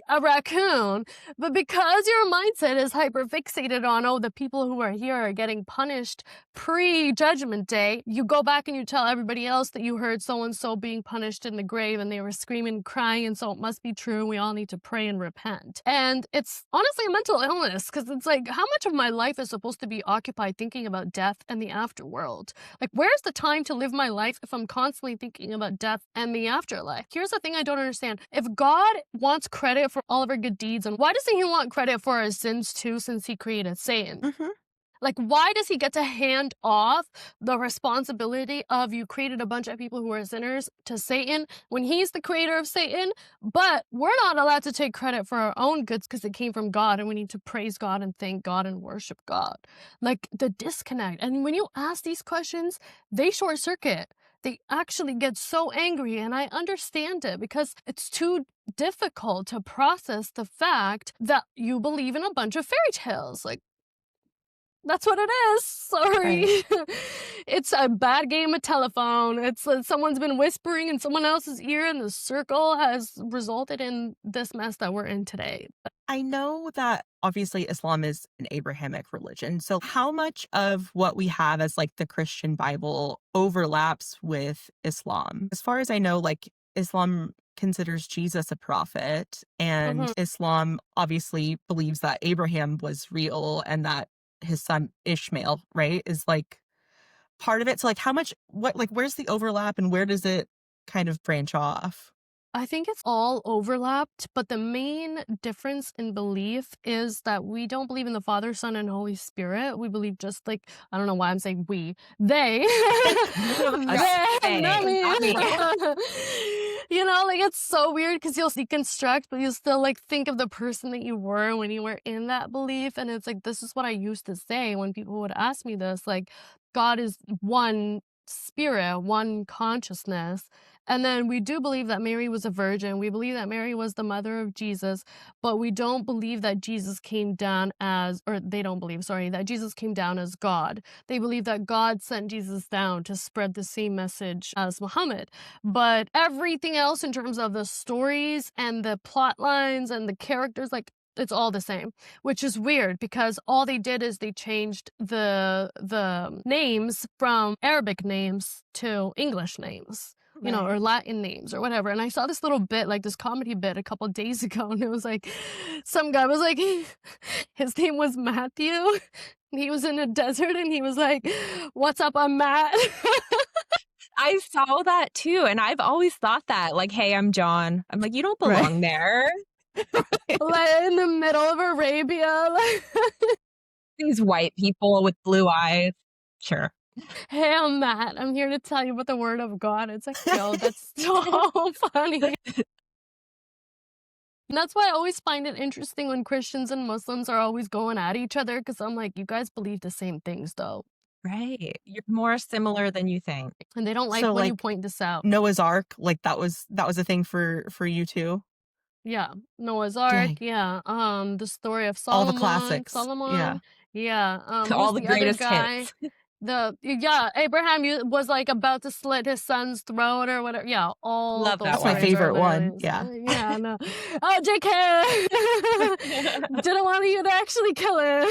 a raccoon, but because your mindset is hyperfixated on, oh, the people who are here are getting punished pre-Judgment Day, you go back and you tell everybody else that you heard so-and-so being punished in the grave and they were screaming and crying, and so it must be true. We all need to pray and repent. And it's honestly a mental illness, because it's like, how much of my life is supposed to be occupied thinking about death and the afterworld? Like, where's the time to live my life if I'm constantly thinking about death and the afterlife? Here's the thing I don't understand. If God wants credit for all of our good deeds, and why doesn't he want credit for our sins too, since he created Satan? Mm-hmm. Like, why does he get to hand off the responsibility of you created a bunch of people who are sinners to Satan when he's the creator of Satan? But we're not allowed to take credit for our own goods because it came from God, and we need to praise God and thank God and worship God. Like, the disconnect. And when you ask these questions, they short circuit. They actually get so angry, and I understand it, because it's too difficult to process the fact that you believe in a bunch of fairy tales. Like, that's what it is. Sorry. Right. It's a bad game of telephone. It's someone's been whispering in someone else's ear, and the circle has resulted in this mess that we're in today. I know that obviously Islam is an Abrahamic religion. So how much of what we have as like the Christian Bible overlaps with Islam? As far as I know, like Islam considers Jesus a prophet, and Mhm. Islam obviously believes that Abraham was real and that his son Ishmael, right, is like part of it. So like where's the overlap and where does it kind of branch off? I think it's all overlapped, but the main difference in belief is that we don't believe in the Father, Son, and Holy Spirit. We believe just like, I don't know why I'm saying we. They. They, not me. You know, like, it's so weird because you'll deconstruct, but you still like think of the person that you were when you were in that belief. And it's like, this is what I used to say when people would ask me this, like, God is one spirit, one consciousness. And then we do believe that Mary was a virgin. We believe that Mary was the mother of Jesus, but we don't believe that Jesus came down as, or they don't believe, sorry, that Jesus came down as God. They believe that God sent Jesus down to spread the same message as Muhammad. But everything else in terms of the stories and the plot lines and the characters, like, it's all the same, which is weird because all they did is they changed the names from Arabic names to English names, you know, Right. or Latin names or whatever. And I saw this little bit, like this comedy bit a couple of days ago, and it was like, some guy was like, his name was Matthew, and he was in a desert, and he was like, "What's up, I'm Matt." I saw that too, and I've always thought that, like, "Hey, I'm John." I'm like, you don't belong there. Like in the middle of Arabia. Like, These white people with blue eyes. Sure. Hey, I'm Matt. I'm here to tell you about the word of God. It's like, yo, that's so funny. And that's why I always find it interesting when Christians and Muslims are always going at each other because I'm like, you guys believe the same things though. Right. You're more similar than you think. And they don't like So, when you like, point this out. Noah's Ark, like, that was a thing for you too? Yeah. Noah's Ark. Dang. Yeah. The story of All the Solomon. classics. Yeah. Solomon. Yeah. All Who's the the other greatest guy? hits. Abraham was like about to slit his son's throat or whatever. Yeah, all Love those that That's my one. stories are favorite one. hilarious. Yeah. Yeah, no. Oh, JK. Didn't want you to actually kill him.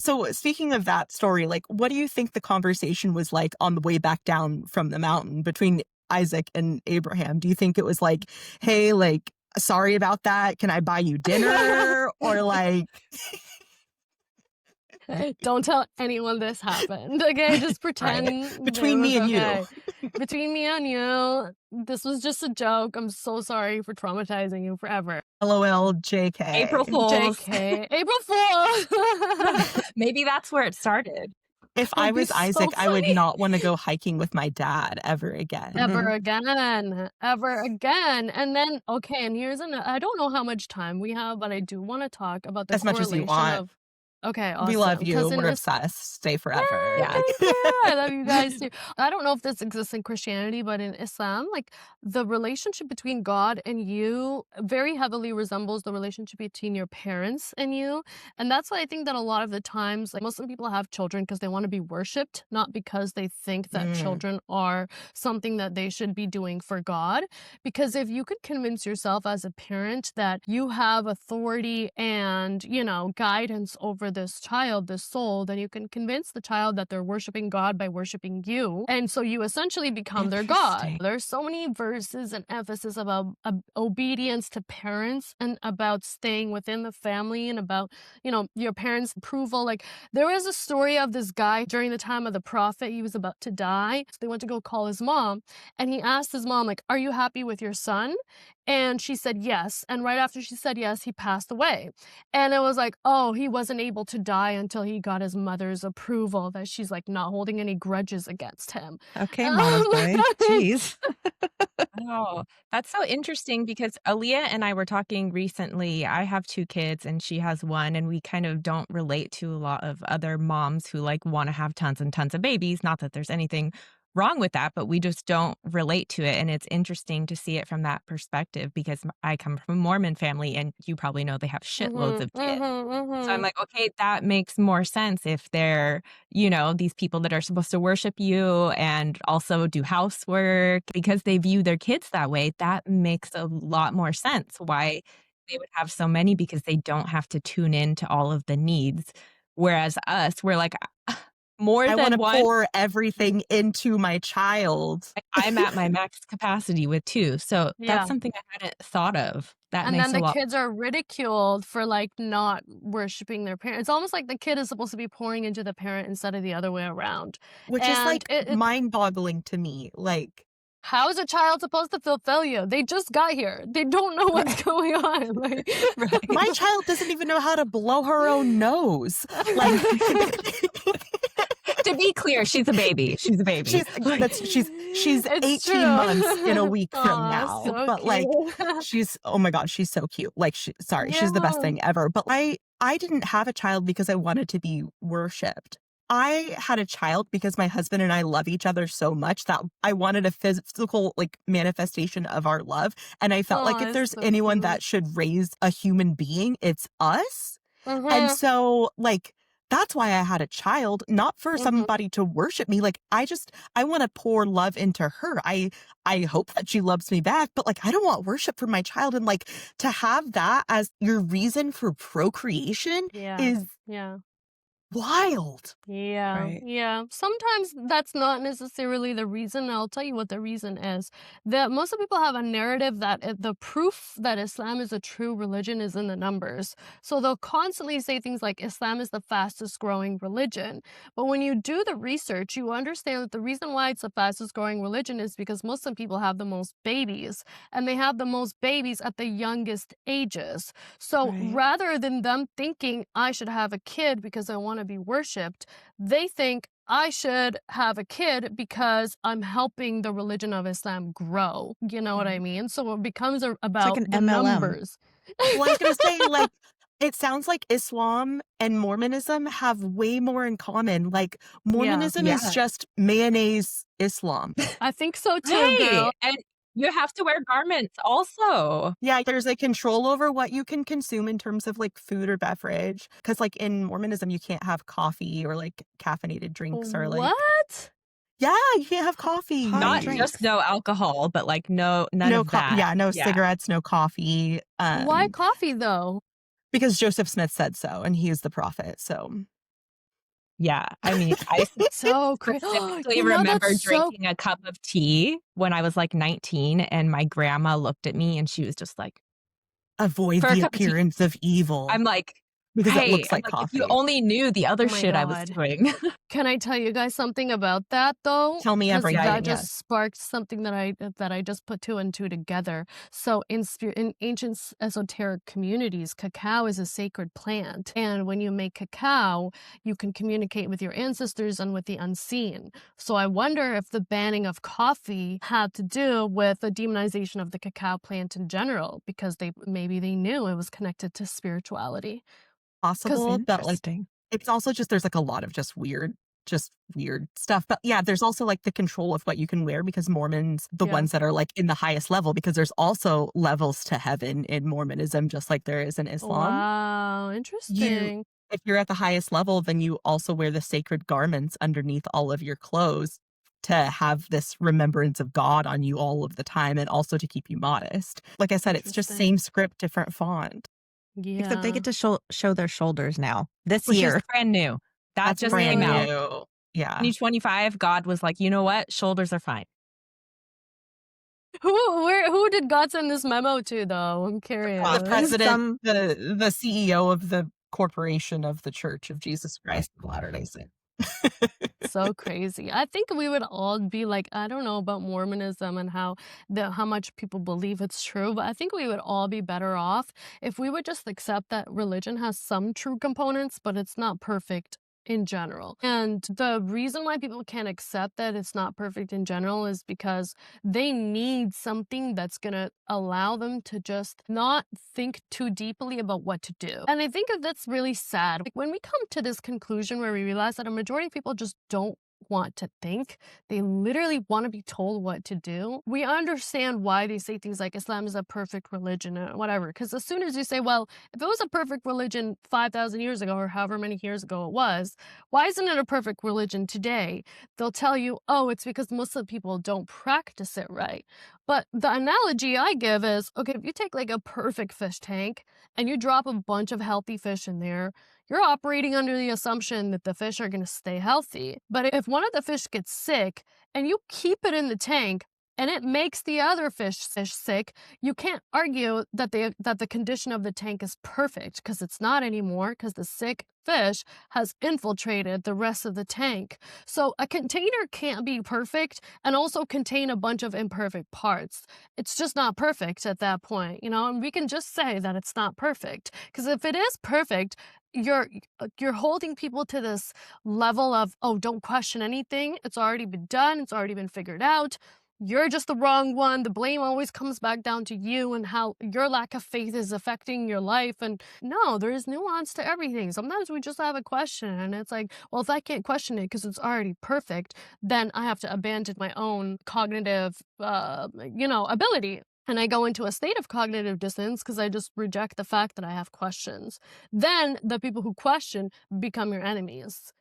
So speaking of that story, like, what do you think the conversation was like on the way back down from the mountain between Isaac and Abraham? Do you think it was like, hey, like, sorry about that, can I buy you dinner? Or like, Don't tell anyone this happened, okay? Just right, pretend it between was me and you. okay. Between me and you, this was just a joke. I'm so sorry for traumatizing you forever. LOL, JK. April Fools. JK. April Fool! Maybe that's where it started. If That'd I be was so Isaac, I would funny. not want to go hiking with my dad ever again. Ever again. Ever again. And then, okay, and here's I don't know how much time we have, but I do want to talk about the As much as you correlation want. of, okay, We love awesome. you. Because in We're obsessed. Stay forever. Yeah. thank you. I love you guys too. I don't know if this exists in Christianity, but in Islam, like the relationship between God and you very heavily resembles the relationship between your parents and you. And that's why I think that a lot of the times, like Muslim people have children because they want to be worshipped, not because they think that children are something that they should be doing for God. Because if you could convince yourself as a parent that you have authority and, guidance over this child, this soul, then you can convince the child that they're worshiping God by worshiping you. And so you essentially become their God. Interesting. There's so many verses and emphasis about obedience to parents and about staying within the family and about, your parents' approval. Like there was a story of this guy during the time of the prophet. He was about to die. So they went to go call his mom and he asked his mom, like, are you happy with your son? And she said yes. And right after she said yes, he passed away. And it was like, oh, he wasn't able to die until he got his mother's approval that she's like not holding any grudges against him. Okay, mama's boy. Jeez. Oh, that's so interesting because Aaliyah and I were talking recently. I have 2 kids and she has 1, and we kind of don't relate to a lot of other moms who like want to have tons and tons of babies. Not that there's anything wrong with that, but we just don't relate to it. And it's interesting to see it from that perspective because I come from a Mormon family and you probably know they have shitloads of kids. So I'm like, okay, that makes more sense if they're, these people that are supposed to worship you and also do housework because they view their kids that way. That makes a lot more sense why they would have so many because they don't have to tune in to all of the needs. Whereas us, we're like, more I want than to one. pour everything into my child. I'm at my max capacity with 2. So Yeah. that's something I hadn't thought of. That And makes then a the lot. kids are ridiculed for like not worshiping their parents. It's almost like the kid is supposed to be pouring into the parent instead of the other way around. Which is And like it mind-boggling to me. Like, how is a child supposed to fulfill you? They just got here. They don't know what's going on. Like, my child doesn't even know how to blow her own nose. Like, To be clear, she's a baby. She's a baby. she's It's 18 true. months in a week from Aw, now. so But like, cute. oh my God, she's so cute. Like, she's the best Yeah. thing ever. But I didn't have a child because I wanted to be worshipped. I had a child because my husband and I love each other so much that I wanted a physical like manifestation of our love. And I felt like Aw, if there's so anyone cute. that should raise a human being, it's us. And Mhm, so like that's why I had a child, not for mhm. somebody to worship me. Like I want to pour love into her. I hope that she loves me back, but like I don't want worship for my child. And like to have that as your reason for procreation Yeah. is Yeah. Wild. Yeah, Right. yeah. Sometimes that's not necessarily the reason. I'll tell you what the reason is. That most of people have a narrative that the proof that Islam is a true religion is in the numbers. So they'll constantly say things like Islam is the fastest growing religion. But when you do the research, you understand that the reason why it's the fastest growing religion is because Muslim people have the most babies, and they have the most babies at the youngest ages. So Right. rather than them thinking I should have a kid because I want to be worshipped, they think I should have a kid because I'm helping the religion of Islam grow. You know what I Right. mean? So it becomes It's like about an the MLM. numbers. Well, I was gonna say, like, it sounds like Islam and Mormonism have way more in common. Like, Yeah, Mormonism is Yeah. just mayonnaise Islam. I think so too, Right. girl. And you have to wear garments also. Yeah, there's a control over what you can consume in terms of, like, food or beverage. Because, like, in Mormonism, you can't have coffee or, like, caffeinated drinks or, like What? yeah, you can't have coffee, Hot Not drinks. just no alcohol, but like none no of that. no Yeah. cigarettes, no coffee, Why coffee though? because Joseph Smith said so, and he is the prophet, so Yeah. I mean, I So crazy. specifically You know, remember that's so drinking a cup of tea when I was like 19, and my grandma looked at me and she was just like, avoid for a the cup of tea. appearance of evil I'm like, because it hey, looks I'm like like, if you coffee. only knew the Oh other my shit I was God. doing. Can I tell you guys something about that though? Tell me Because that everything, just yes. sparked something that I just put two and two together. So in ancient esoteric communities, cacao is a sacred plant, and when you make cacao, you can communicate with your ancestors and with the unseen. So I wonder if the banning of coffee had to do with the demonization of the cacao plant in general, because maybe they knew it was connected to spirituality. Because Possible, but, like, Interesting. it's also just there's, like, a lot of just weird stuff, but, yeah, there's also, like, the control of what you can wear because Mormons, the yeah. ones that are, like, in the highest level because there's also levels to heaven in Mormonism just like there is in Islam. Wow, You interesting. if you're at the highest level, then you also wear the sacred garments underneath all of your clothes to have this remembrance of God on you all of the time and also to keep you modest. Like I said, it's just Interesting. same script, different font. Except they Yeah. get to show their shoulders now this Which is year. brand new. That That's just came brand Really? out. new. Yeah. 2025, God was like, you know what? Shoulders are fine. Who did God send this memo to though? I'm The curious. president, Some the CEO of the corporation of the Church of Jesus Christ of Latter-day Saints. So crazy. I think we would all be like, I don't know about Mormonism and how much people believe it's true, but I think we would all be better off if we would just accept that religion has some true components, but it's not perfect in general. And the reason why people can't accept that it's not perfect in general is because they need something that's going to allow them to just not think too deeply about what to do. And I think that that's really sad. Like when we come to this conclusion where we realize that a majority of people just don't want to think, they literally want to be told what to do. We understand why they say things like Islam is a perfect religion or whatever. Because as soon as you say, well, if it was a perfect religion 5,000 years ago or however many years ago it was, why isn't it a perfect religion today? They'll tell you, oh, it's because Muslim people don't practice it right. But the analogy I give is, okay, if you take like a perfect fish tank and you drop a bunch of healthy fish in there, you're operating under the assumption that the fish are going to stay healthy. But if one of the fish gets sick and you keep it in the tank and it makes the other fish sick, you can't argue that the condition of the tank is perfect, because it's not anymore, because the sick fish has infiltrated the rest of the tank. So a container can't be perfect and also contain a bunch of imperfect parts. It's just not perfect at that point, and we can just say that it's not perfect, because if it is perfect, you're holding people to this level of, oh, don't question anything, it's already been done, it's already been figured out, you're just the wrong one, the blame always comes back down to you and how your lack of faith is affecting your life. And no, there is nuance to everything. Sometimes we just have a question and it's like, well, if I can't question it because it's already perfect, then I have to abandon my own cognitive ability, and I go into a state of cognitive dissonance because I just reject the fact that I have questions. Then the people who question become your enemies,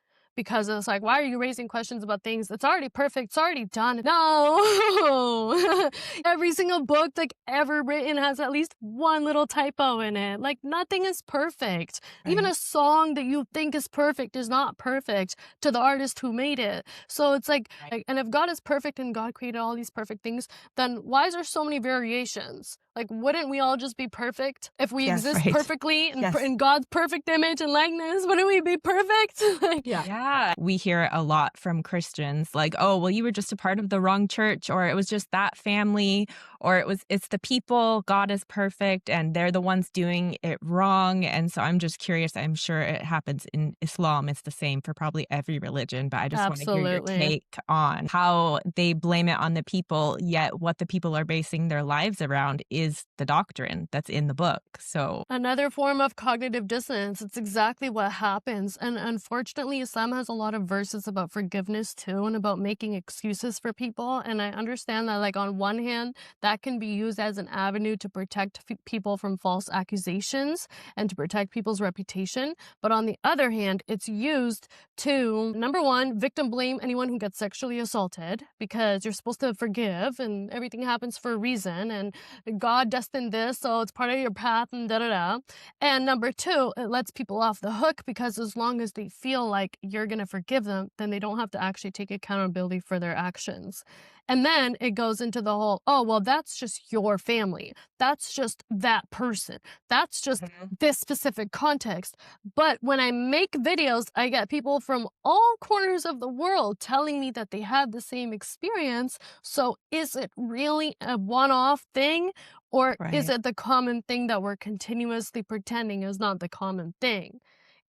because it's like, why are you raising questions about things? It's already perfect. It's already done. No. Every single book like ever written has at least one little typo in it. Like nothing is perfect. Even Right. a song that you think is perfect is not perfect to the artist who made it. So it's Right. like, and if God is perfect and God created all these perfect things, then why is there so many variations? Like, wouldn't we all just be perfect if we Yes. exist Right. perfectly Yes. in God's perfect image and likeness? Wouldn't we be perfect? Like, Yeah. Yeah. We hear it a lot from Christians like, oh, well, you were just a part of the wrong church, or it was just that family, or it's the people. God is perfect and they're the ones doing it wrong. And so I'm just curious. I'm sure it happens in Islam. It's the same for probably every religion, but I just want to hear your absolutely. take on how they blame it on the people, yet what the people are basing their lives around is the doctrine that's in the book. So, Another form of cognitive dissonance. It's exactly what happens. And unfortunately, Islam has a lot of verses about forgiveness too and about making excuses for people. And I understand that, like, on one hand, that can be used as an avenue to protect people from false accusations and to protect people's reputation. But on the other hand, it's used to, number one, victim blame anyone who gets sexually assaulted because you're supposed to forgive and everything happens for a reason. And God destined this, so it's part of your path, and da da da. And number two, it lets people off the hook because as long as they feel like you're going to forgive them, then they don't have to actually take accountability for their actions. And then it goes into the whole, oh, well, that's just your family. That's just that person. That's just Mhm. this specific context. But when I make videos, I get people from all corners of the world telling me that they had the same experience. So is it really a one-off thing? Or is right. it the common thing that we're continuously pretending is not the common thing?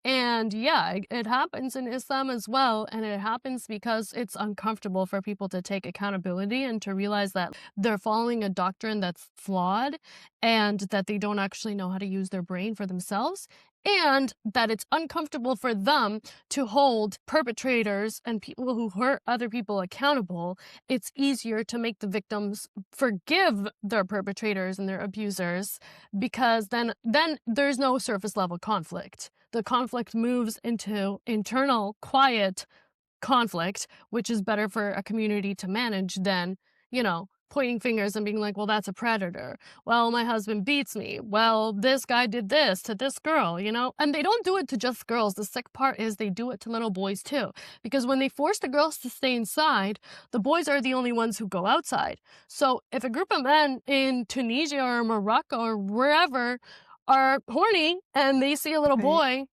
And yeah, it happens in Islam as well. And it happens because it's uncomfortable for people to take accountability and to realize that they're following a doctrine that's flawed and that they don't actually know how to use their brain for themselves. And that it's uncomfortable for them to hold perpetrators and people who hurt other people accountable. It's easier to make the victims forgive their perpetrators and their abusers because then there's no surface level conflict. The conflict moves into internal quiet conflict, which is better for a community to manage than, pointing fingers and being like, well, that's a predator. Well, my husband beats me. Well, this guy did this to this girl. And they don't do it to just girls. The sick part is they do it to little boys too. Because when they force the girls to stay inside, the boys are the only ones who go outside. So if a group of men in Tunisia or Morocco or wherever are horny and they see a little Right. boy,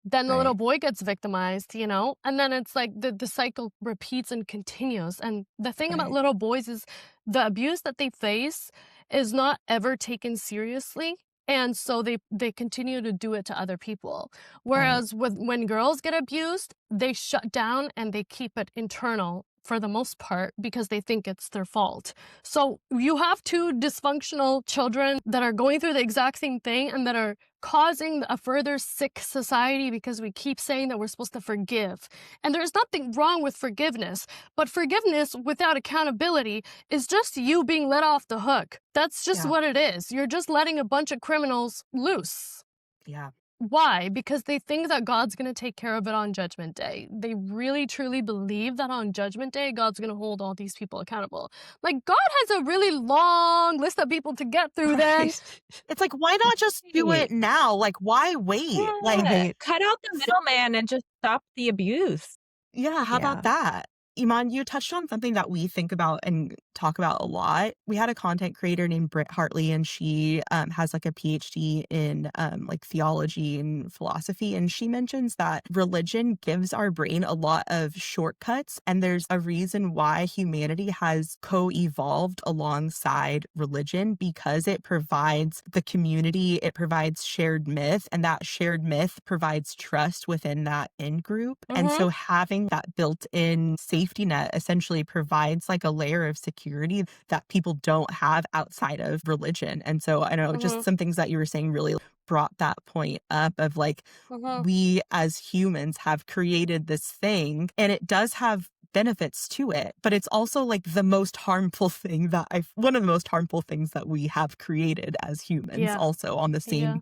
then the little Right. boy gets victimized. And then it's like the cycle repeats and continues. And the thing about Right. little boys is the abuse that they face is not ever taken seriously. And so they continue to do it to other people. Right. Whereas when girls get abused, they shut down and they keep it internal for the most part because they think it's their fault. So you have two dysfunctional children that are going through the exact same thing and that are causing a further sick society because we keep saying that we're supposed to forgive. And there's nothing wrong with forgiveness, but forgiveness without accountability is just you being let off the hook. That's just Yeah. what it is. You're just letting a bunch of criminals loose. Yeah. Why? Because they think that God's going to take care of it on Judgment Day. They really, truly believe that on Judgment Day, God's going to hold all these people accountable. Like, God has a really long list of people to get through then. Right. It's like, why not just do Right. it now? Like, why wait? Like, Yeah. Cut out the so middleman and just stop the abuse. yeah, how about Yeah. that? Iman, you touched on something that we think about and talk about a lot. We had a content creator named Britt Hartley, and she has like a PhD in like theology and philosophy. And she mentions that religion gives our brain a lot of shortcuts. And there's a reason why humanity has co-evolved alongside religion because it provides the community, it provides shared myth, and that shared myth provides trust within that in group. And Mm-hmm. so having that built-in safety net essentially provides like a layer of security that people don't have outside of religion. And so I know Mm-hmm. just some things that you were saying really brought that point up of like, Mm-hmm. we as humans have created this thing and it does have benefits to it, but it's also like the most harmful thing that one of the most harmful things that we have created as humans Yeah. also on the Yeah.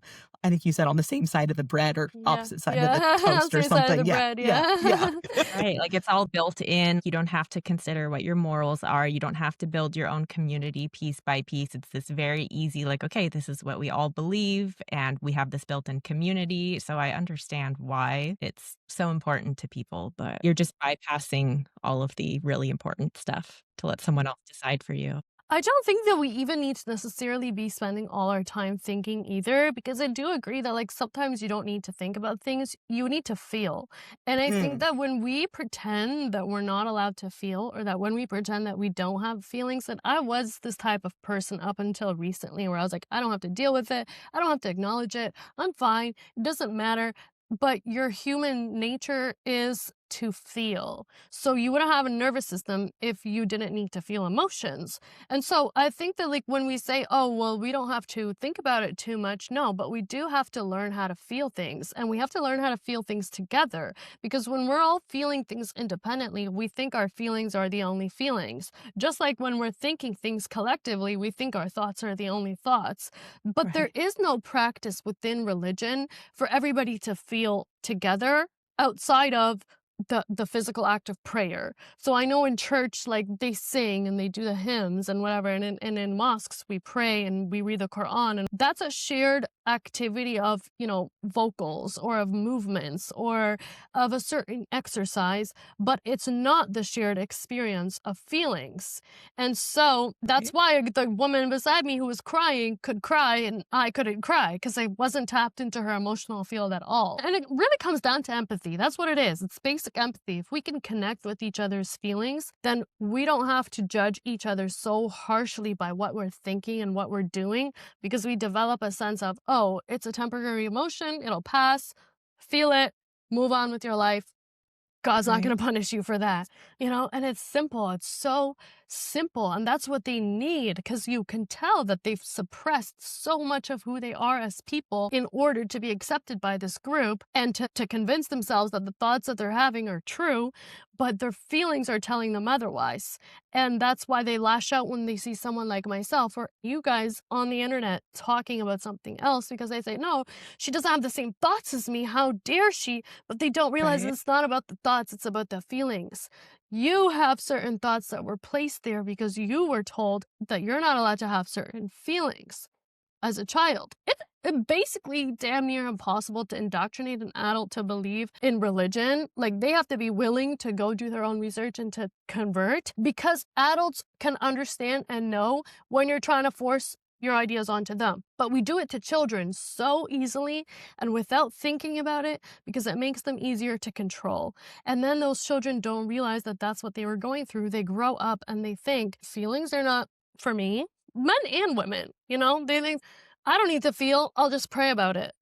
I think you said on the same side of the bread or Yeah, opposite side of the yeah, toast or same side of the something. Yeah, bread, yeah, yeah. yeah. Right, like, it's all built in. You don't have to consider what your morals are. You don't have to build your own community piece by piece. It's this very easy, like, "Okay, this is what we all believe, and we have this built-in community." So I understand why it's so important to people, but you're just bypassing all of the really important stuff to let someone else decide for you. I don't think that we even need to necessarily be spending all our time thinking either, because I do agree that like sometimes you don't need to think about things, you need to feel. And I think Mm, that when we pretend that we're not allowed to feel, or that when we pretend that we don't have feelings, that I was this type of person up until recently where I was like, I don't have to deal with it, I don't have to acknowledge it, I'm fine, it doesn't matter. But your human nature is to feel. So you wouldn't have a nervous system if you didn't need to feel emotions. And so I think that like when we say, oh, well, we don't have to think about it too much, no, but we do have to learn how to feel things, and we have to learn how to feel things together, because when we're all feeling things independently, we think our feelings are the only feelings. Just like when we're thinking things collectively, we think our thoughts are the only thoughts. But there right. is no practice within religion for everybody to feel together outside of the physical act of prayer. So I know in church, like they sing and they do the hymns and whatever, and in mosques we pray and we read the Quran, and that's a shared activity of, you know, vocals or of movements or of a certain exercise, but it's not the shared experience of feelings. And so that's Right. why the woman beside me who was crying could cry and I couldn't cry, because I wasn't tapped into her emotional field at all. And it really comes down to empathy. That's what it is. It's basic empathy. If we can connect with each other's feelings, then we don't have to judge each other so harshly by what we're thinking and what we're doing, because we develop a sense of, oh, it's a temporary emotion, it'll pass, feel it, move on with your life. God's not Right. going to punish you for that, you know? And it's simple. It's so simple. And that's what they need, because you can tell that they've suppressed so much of who they are as people in order to be accepted by this group and to convince themselves that the thoughts that they're having are true, but their feelings are telling them otherwise. And that's why they lash out when they see someone like myself or you guys on the internet talking about something else, because they say, no, she doesn't have the same thoughts as me. How dare she? But they don't realize Right. it's not about the thoughts, it's about the feelings. You have certain thoughts that were placed there because you were told that you're not allowed to have certain feelings as a child. It's basically damn near impossible to indoctrinate an adult to believe in religion. Like, they have to be willing to go do their own research and to convert, because adults can understand and know when you're trying to force your ideas onto them. But we do it to children so easily and without thinking about it, because it makes them easier to control. And then those children don't realize that that's what they were going through. They grow up and they think feelings are not for me, men and women, you know, they think I don't need to feel, I'll just pray about it.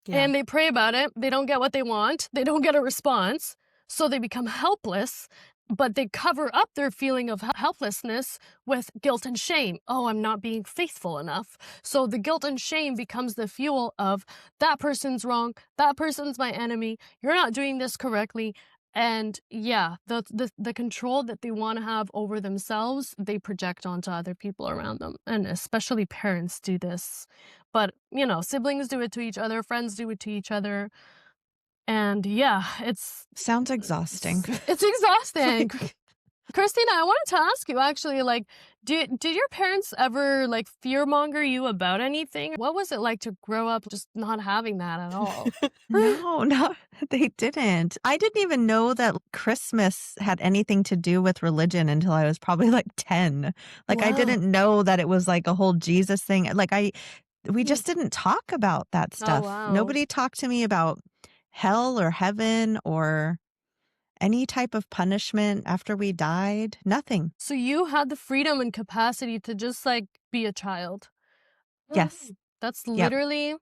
Yeah. And they pray about it, they don't get what they want, they don't get a response, so they become helpless, but they cover up their feeling of helplessness with guilt and shame. Oh, I'm not being faithful enough. So the guilt and shame becomes the fuel of that person's wrong, that person's my enemy, you're not doing this correctly. And yeah, the control that they want to have over themselves, they project onto other people around them. And especially parents do this. But, you know, siblings do it to each other, friends do it to each other. And yeah, Sounds exhausting. it's exhausting. Like, Christina, I wanted to ask you actually, like, did your parents ever like fearmonger you about anything? What was it like to grow up just not having that at all? no, no, they didn't. I didn't even know that Christmas had anything to do with religion until I was probably like 10. Like, I Wow. didn't know that it was like a whole Jesus thing. Like, we Hmm. just didn't talk about that Oh, stuff. wow. Nobody talked to me about hell or heaven or any type of punishment after we died. Nothing. So you had the freedom and capacity to just like be a child. Yes. That's Yep. literally,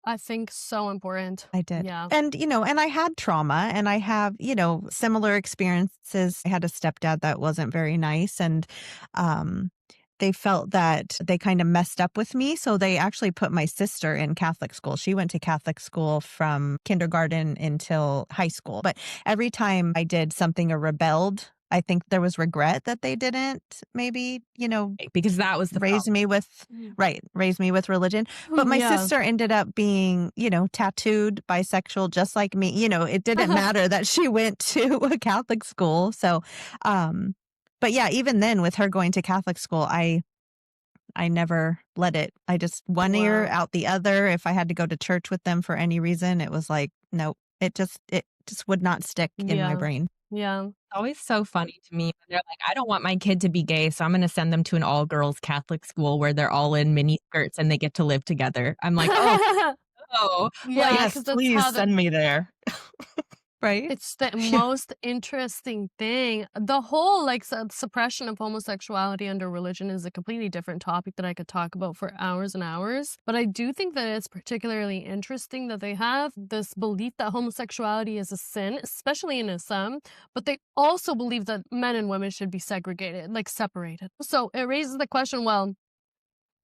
I think, so important. I did. Yeah. And, and I had trauma and I have, similar experiences. I had a stepdad that wasn't very nice and they felt that they kind of messed up with me. So they actually put my sister in Catholic school. She went to Catholic school from kindergarten until high school. But every time I did something or rebelled I think there was regret that they didn't maybe, Because that was the raise problem. me with raise me with religion. But my Yeah. sister ended up being, tattooed bisexual just like me. It didn't matter that she went to a Catholic school. So but yeah, even then with her going to Catholic school, I never let it. I just one ear Wow. out the other. If I had to go to church with them for any reason, it was like, nope. It just would not stick in my Yeah. brain. Yeah. It's always so funny to me when they're like, I don't want my kid to be gay, so I'm going to send them to an all girls Catholic school where they're all in mini skirts and they get to live together. I'm like, oh, oh, Yeah, like, Yes, because that's please how the send me there. Right? it's the Yeah. most interesting thing. The whole like suppression of homosexuality under religion is a completely different topic that I could talk about for hours and hours. But I do think that it's particularly interesting that they have this belief that homosexuality is a sin, especially in Islam, but they also believe that men and women should be segregated, like separated. So it raises the question, well,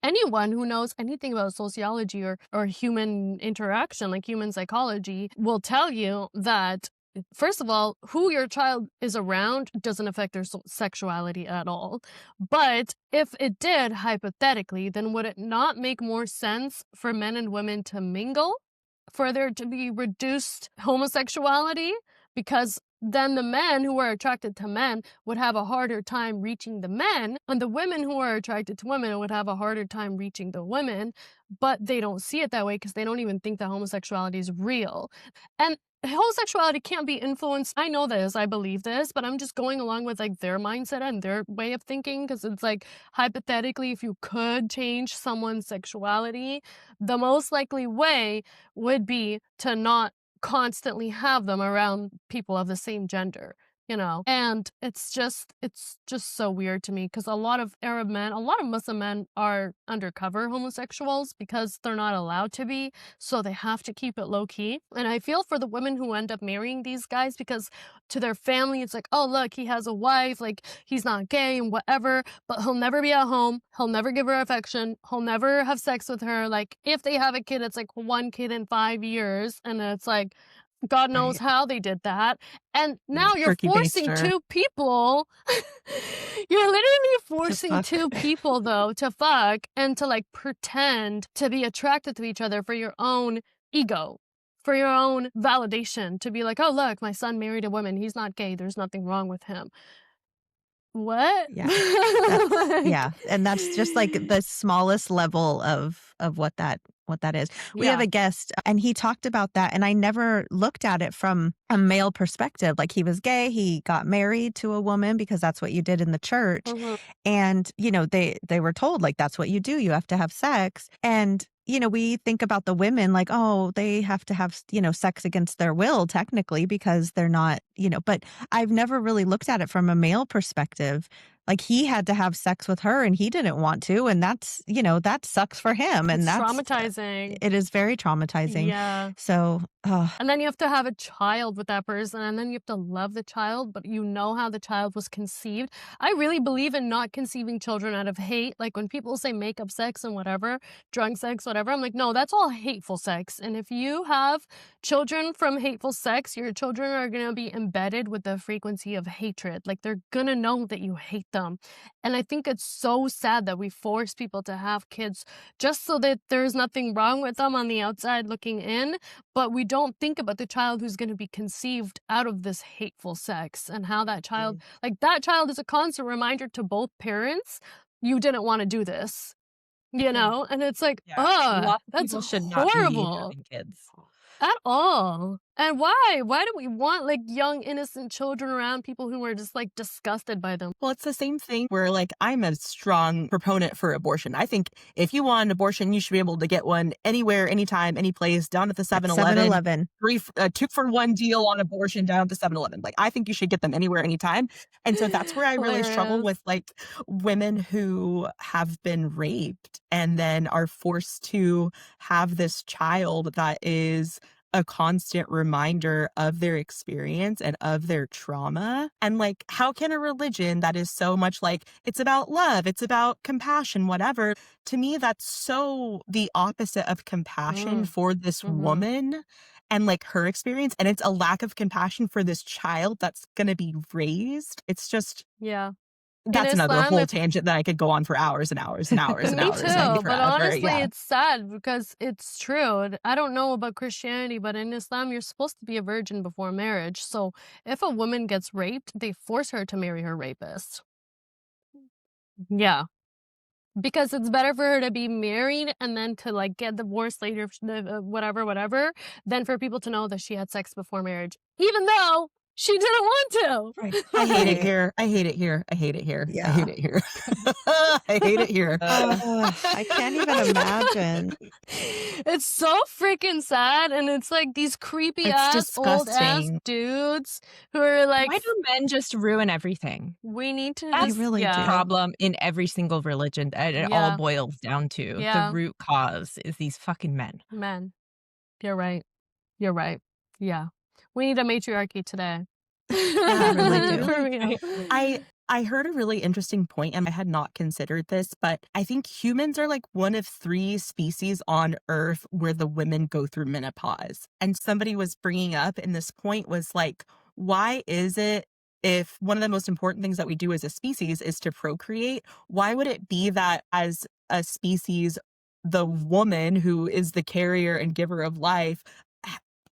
anyone who knows anything about sociology or human interaction, like human psychology, will tell you that, first of all, who your child is around doesn't affect their sexuality at all. But if it did, hypothetically, then would it not make more sense for men and women to mingle? For there to be reduced homosexuality? Because then the men who are attracted to men would have a harder time reaching the men, and the women who are attracted to women would have a harder time reaching the women, but they don't see it that way because they don't even think that homosexuality is real. And homosexuality can't be influenced. I know this, I believe this, but I'm just going along with like their mindset and their way of thinking, because it's like, hypothetically, if you could change someone's sexuality, the most likely way would be to not constantly have them around people of the same gender, and it's just so weird to me, because a lot of Arab men, a lot of Muslim men are undercover homosexuals because they're not allowed to be, so they have to keep it low key. And I feel for the women who end up marrying these guys, because to their family it's like, oh look, he has a wife, like he's not gay and whatever, but he'll never be at home, he'll never give her affection, he'll never have sex with her. Like if they have a kid, it's like one kid in 5 years, and it's like, God knows Right. how they did that. And Yeah, now you're turkey forcing baster. two people, you're literally To forcing fuck. two people, though, to fuck and to like pretend to be attracted to each other for your own ego, for your own validation, to be like, oh, look, my son married a woman. He's not gay. There's nothing wrong with him. What? Yeah. That's Like, yeah, and that's just like the smallest level of what that is. We have yeah. a guest and he talked about that and I never looked at it from a male perspective. Like he was gay, he got married to a woman because that's what you did in the church. Mhm. And they were told like that's what you do. You have to have sex. And we think about the women like, oh, they have to have, sex against their will technically because they're not, but I've never really looked at it from a male perspective. Like he had to have sex with her and he didn't want to. And that's, that sucks for him. And It's that's, traumatizing. it is very traumatizing. Yeah. So, And then you have to have a child with that person, and then you have to love the child, but you know how the child was conceived. I really believe in not conceiving children out of hate. Like when people say make up sex and whatever, drunk sex, whatever, I'm like, no, that's all hateful sex. And if you have children from hateful sex, your children are going to be embedded with the frequency of hatred. Like they're going to know that you hate them. And I think it's so sad that we force people to have kids just so that there's nothing wrong with them on the outside looking in, but we don't think about the child who's going to be conceived out of this hateful sex, and how that child, like that child is a constant reminder to both parents, you didn't want to do this, yeah. and it's like, Yeah. Lots of that's people should not be horrible having kids. at all. And why do we want like young innocent children around people who are just like disgusted by them? Well, it's the same thing where, like, I'm a strong proponent for abortion. I think if you want an abortion, you should be able to get one anywhere, anytime, any place, down at the 7-Eleven. 7-Eleven. 2-for-1 deal on abortion down at the 7-Eleven. Like, I think you should get them anywhere, anytime. And so that's where I really struggle Hilarious. with, like, women who have been raped and then are forced to have this child that is a constant reminder of their experience and of their trauma. And like, how can a religion that is so much like, it's about love, it's about compassion, whatever, to me, that's so the opposite of compassion Mm. for this Mhm. woman. and like her experience, and it's a lack of compassion for this child that's going to be raised. It's just, Yeah. In that's another Islam, whole if tangent that I could go on for hours and hours and hours and me hours and too, but forever. honestly, Yeah. it's sad because it's true. I don't know about Christianity, but in Islam, you're supposed to be a virgin before marriage. So if a woman gets raped, they force her to marry her rapist. Yeah. Because it's better for her to be married and then to like get divorced later, whatever, than for people to know that she had sex before marriage, even though she didn't want Right. I hate it Right. here. I hate it here. I hate it here. I Yeah. hate it here. I hate it here. I can't even imagine. to. It's so freaking sad, and it's like these creepy It's ass old ass disgusting. dudes who are like, Why do men just ruin everything? we need to. That's really the do. problem in every single religion that it Yeah. all boils down to. Yeah. The root cause is these fucking men. Men, you're right. You're right. Yeah, we need a matriarchy today. Yeah, really do. For real. I heard a really interesting point, and I had not considered this, but I think humans are like one of 3 species on Earth where the women go through menopause. And somebody was bringing up, and this point was like, why is it, if one of the most important things that we do as a species is to procreate, why would it be that as a species, the woman who is the carrier and giver of life,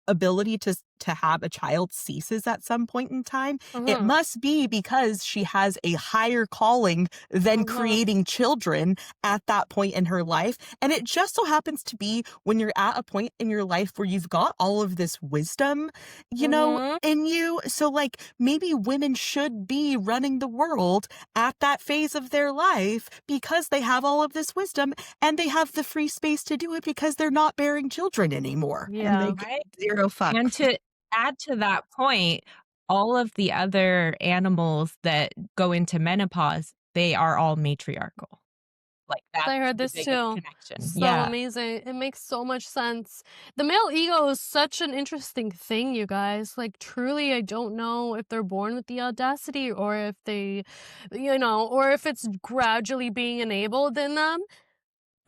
ability to have a child ceases at some point in time? It must be because she has a higher calling than creating children at that point in her life. And it just so happens to be when you're at a point in your life where you've got all of this wisdom, you know, in you. So like maybe women should be running the world at that phase of their life because they have all of this wisdom and they have the free space to do it because they're not bearing children anymore. Yeah. And they Right? zero fucks. And to add to that point, all of the other animals that go into menopause, they are all matriarchal. Like that's I heard the this biggest too. connection. So Yeah. amazing. It makes so much sense. The male ego is such an interesting thing, you guys. Like, truly, I don't know if they're born with the audacity or if they, or if it's gradually being enabled in them.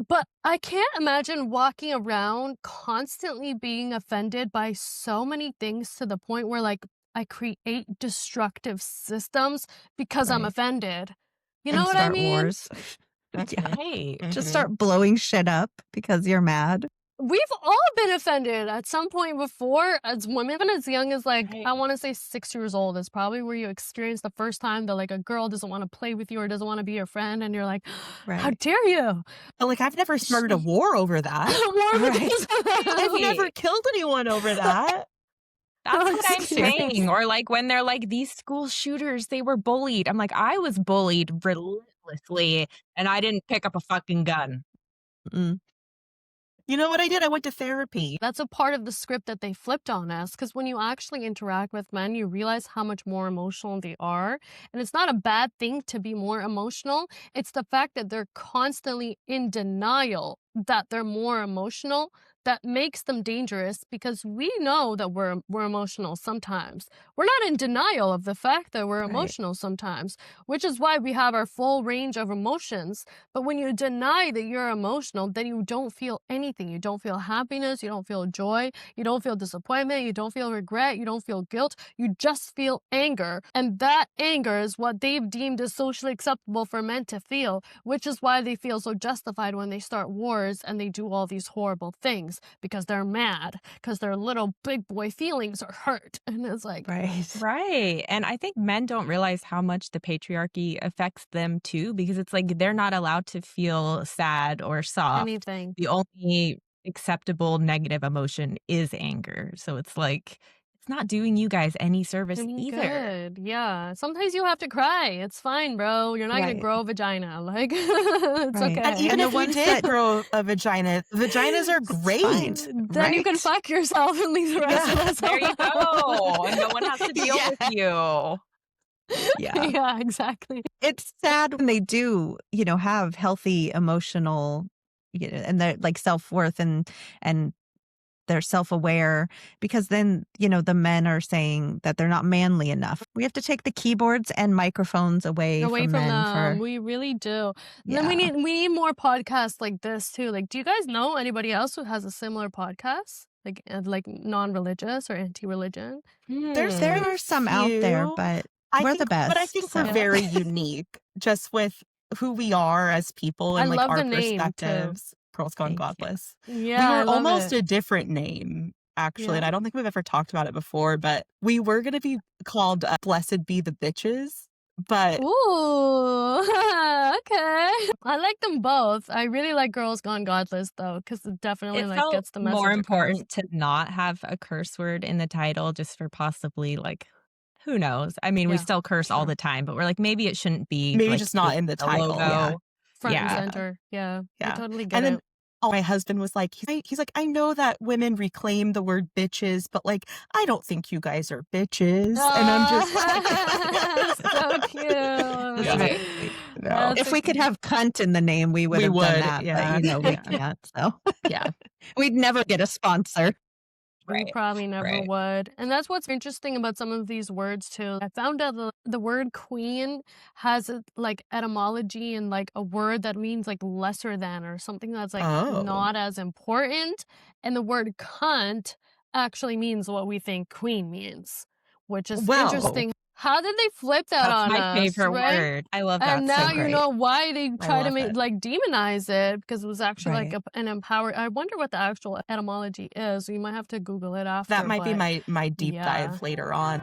But I can't imagine walking around constantly being offended by so many things to the point where, like, I create destructive systems because I'm Right. offended. You And know what I start mean? wars. That's Yeah. right. Just start blowing shit up because you're mad. We've all been offended at some point before as women, even as young as like, Right. I want to say 6 years old is probably where you experience the first time that like a girl doesn't want to play with you or doesn't want to be your friend. And you're like, how Right. dare you? But like, I've never started a war over that. War with Right. these- I've never killed anyone over that. That's I'm what I'm serious. saying. Or like when they're like, these school shooters, they were bullied. I'm like, I was bullied relentlessly and I didn't pick up a fucking gun. Mm. You know what I did? I went to therapy. That's a part of the script that they flipped on us, because when you actually interact with men, you realize how much more emotional they are. And it's not a bad thing to be more emotional. It's the fact that they're constantly in denial that they're more emotional that makes them dangerous, because we know that we're emotional sometimes. We're not in denial of the fact that we're Right. emotional sometimes, which is why we have our full range of emotions. But when you deny that you're emotional, then you don't feel anything. You don't feel happiness, you don't feel joy, you don't feel disappointment, you don't feel regret, you don't feel guilt, you just feel anger. And that anger is what they've deemed as socially acceptable for men to feel, which is why they feel so justified when they start wars and they do all these horrible things, because they're mad, because their little big boy feelings are hurt. And it's like, Right. Right. And I think men don't realize how much the patriarchy affects them too, because it's like they're not allowed to feel sad or soft. anything. The only acceptable negative emotion is anger. So it's like, it's not doing you guys any service Any either. good. Yeah. Sometimes you have to cry. It's fine, bro. You're not going Right. to grow a vagina. Like, it's Right. okay. And even And the if we ones did that- grow a vagina, vaginas are great. fine. Then you can Right. fuck yourself and leave the rest of us There you alone. go. And no one has to deal Yeah. with you. Yeah. Yeah, exactly. It's sad when they do, have healthy emotional, and they're like self-worth and they're self-aware, because then, the men are saying that they're not manly enough. We have to take the keyboards and microphones away from men them. for We really do. And then we Yeah. need more podcasts like this too. Like, do you guys know anybody else who has a similar podcast? like non-religious or anti-religion. There's There been a are some out there, few. but I we're the think but I best. think we're So very unique just with who we are as people I and, like, love our the name too. perspectives. Girls Gone thank you. Godless. We Yeah, I were love almost it. a different name, actually, and Yeah. I don't think we've ever talked about it before, but we were gonna be called, Blessed Be the Bitches, but Ooh, okay. I like them both. I really like Girls Gone Godless though, because it definitely It like felt gets the more message across. important to not have a curse word in the title just for possibly, like, who knows? I mean, we Yeah, still curse all true. the time, but we're like, maybe it shouldn't be, maybe like, just not in in the the title. Yeah, logo. Front and Yeah. yeah, center. Yeah, I yeah. totally get And then it. my husband was like, he's like, "I know that women reclaim the word bitches, but, like, I don't think you guys are bitches." And I'm just like So That's Yeah, cute. very sweet. no. That's if a we could have cunt in the name, we would We have done would, that. But yeah, we yeah, can't. So yeah. we'd never get a sponsor. We Right, probably never right. would. And that's what's interesting about some of these words too. I found out the word queen has a, like etymology and like a word that means like lesser than or something that's like Oh, not as important. And the word cunt actually means what we think queen means, which is well, interesting. How did they flip that That's on my us, favorite right? word. I love And that so now you great. know why they I try to love make it. like demonize it because it was actually like Right. an empower. I wonder what the actual etymology is. You might have to Google it That after, might be but my deep yeah. dive later on.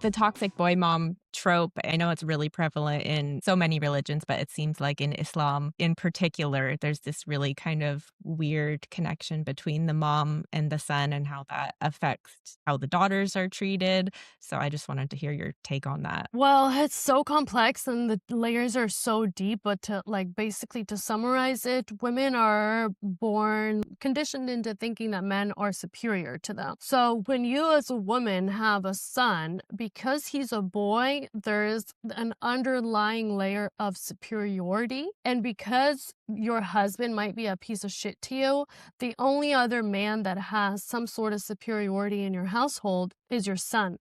The toxic boy mom trope, I know it's really prevalent in so many religions, but it seems like in Islam in particular, there's this really kind of weird connection between the mom and the son and how that affects how the daughters are treated. So I just wanted to hear your take on that. Well, it's so complex and the layers are so deep, but to like basically to summarize it, women are born conditioned into thinking that men are superior to them. So when you as a woman have a son, because he's a boy, there is an underlying layer of superiority. And because your husband might be a piece of shit to you, the only other man that has some sort of superiority in your household is your son.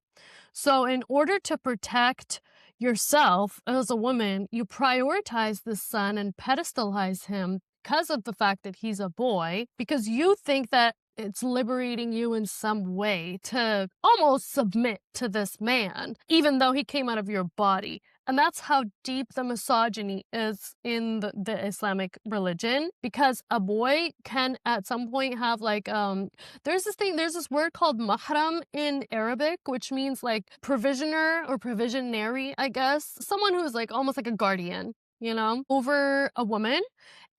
So, in order to protect yourself as a woman, you prioritize the son and pedestalize him because of the fact that he's a boy, because you think that it's liberating you in some way to almost submit to this man, even though he came out of your body. And that's how deep the misogyny is in the Islamic religion, because a boy can at some point have like there's this word called mahram in Arabic, which means like provisioner or provisionary, I guess. Someone who's like almost like a guardian, you know, over a woman.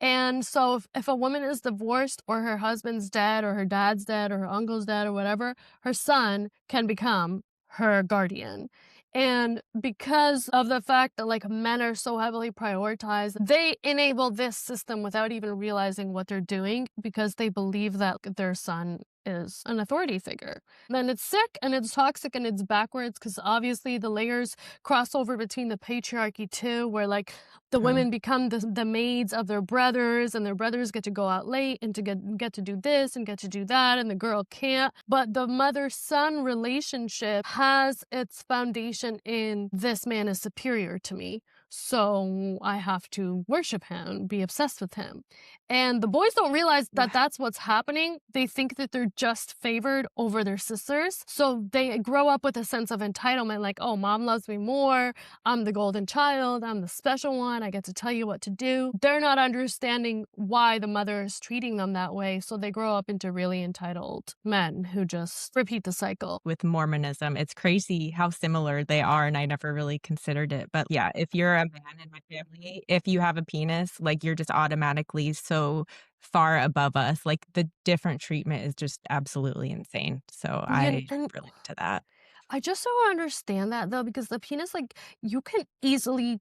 And so if a woman is divorced or her husband's dead or her dad's dead or her uncle's dead or whatever, her son can become her guardian. And because of the fact that like men are so heavily prioritized, they enable this system without even realizing what they're doing because they believe that their son is an authority figure. Then it's sick and it's toxic and it's backwards because obviously the layers cross over between the patriarchy too, where like the Uh, women become the maids of their brothers and their brothers get to go out late and to get to do this and get to do that and the girl can't. But the mother-son relationship has its foundation in this man is superior to me, so I have to worship him, be obsessed with him. And the boys don't realize that that's what's happening. They think that they're just favored over their sisters. So they grow up with a sense of entitlement, like, oh, mom loves me more. I'm the golden child. I'm the special one. I get to tell you what to do. They're not understanding why the mother is treating them that way. So they grow up into really entitled men who just repeat the cycle. With Mormonism, it's crazy how similar they are, and I never really considered it. But yeah, if you're a man in my family, if you have a penis, like you're just automatically so far above us. Like the different treatment is just absolutely insane. So Yeah, I and relate to that. I just don't understand that though, because the penis, like, you can easily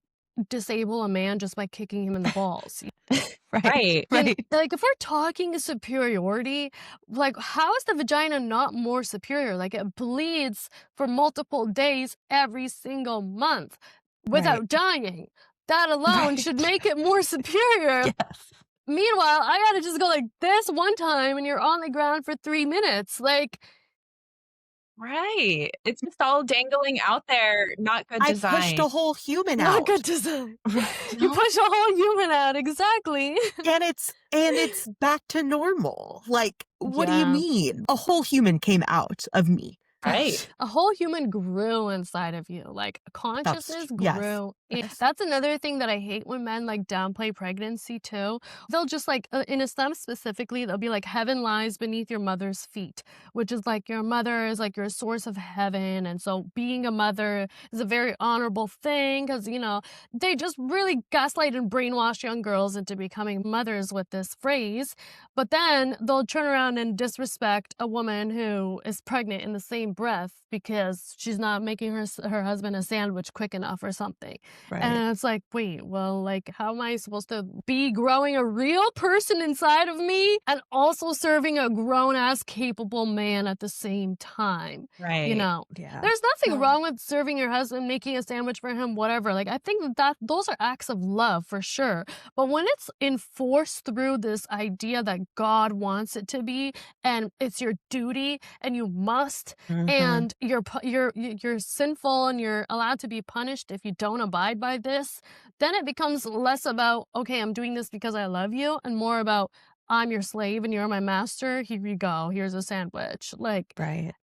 disable a man just by kicking him in the balls. Right. Right. And Right. like, if we're talking superiority, like, how is the vagina not more superior? Like, it bleeds for multiple days every single month Right. without dying. That alone should Right. make it more superior. Yes. Meanwhile, I gotta just go like this one time and you're on the ground for 3 minutes. Like, Right. It's just all dangling out there, not good I pushed design. a whole human Not good out. design. You No. push a whole human out, exactly. And it's back to normal. Like, what do you Yeah. mean? A whole human came out of me. Right. A whole human grew inside of you, like That's consciousness yes. grew. Yes. That's another thing that I hate when men like downplay pregnancy too. They'll just like in Islam specifically, they'll be like, heaven lies beneath your mother's feet, which is like your mother is like your source of heaven. And so being a mother is a very honorable thing because, they just really gaslight and brainwash young girls into becoming mothers with this phrase. But then they'll turn around and disrespect a woman who is pregnant in the same breath because she's not making her husband a sandwich quick enough or something. Right. And it's like, wait, well, like, how am I supposed to be growing a real person inside of me and also serving a grown ass capable man at the same time? You Right. know, Yeah. there's nothing No. wrong with serving your husband, making a sandwich for him, whatever. Like, I think that those are acts of love for sure. But when it's enforced through this idea that God wants it to be, and it's your duty, and you must, Mhm. and you're sinful, and you're allowed to be punished if you don't abide by this, then it becomes less about, okay, I'm doing this because I love you, and more about, I'm your slave and you're my master. Here you go. Here's a sandwich. Like, Right.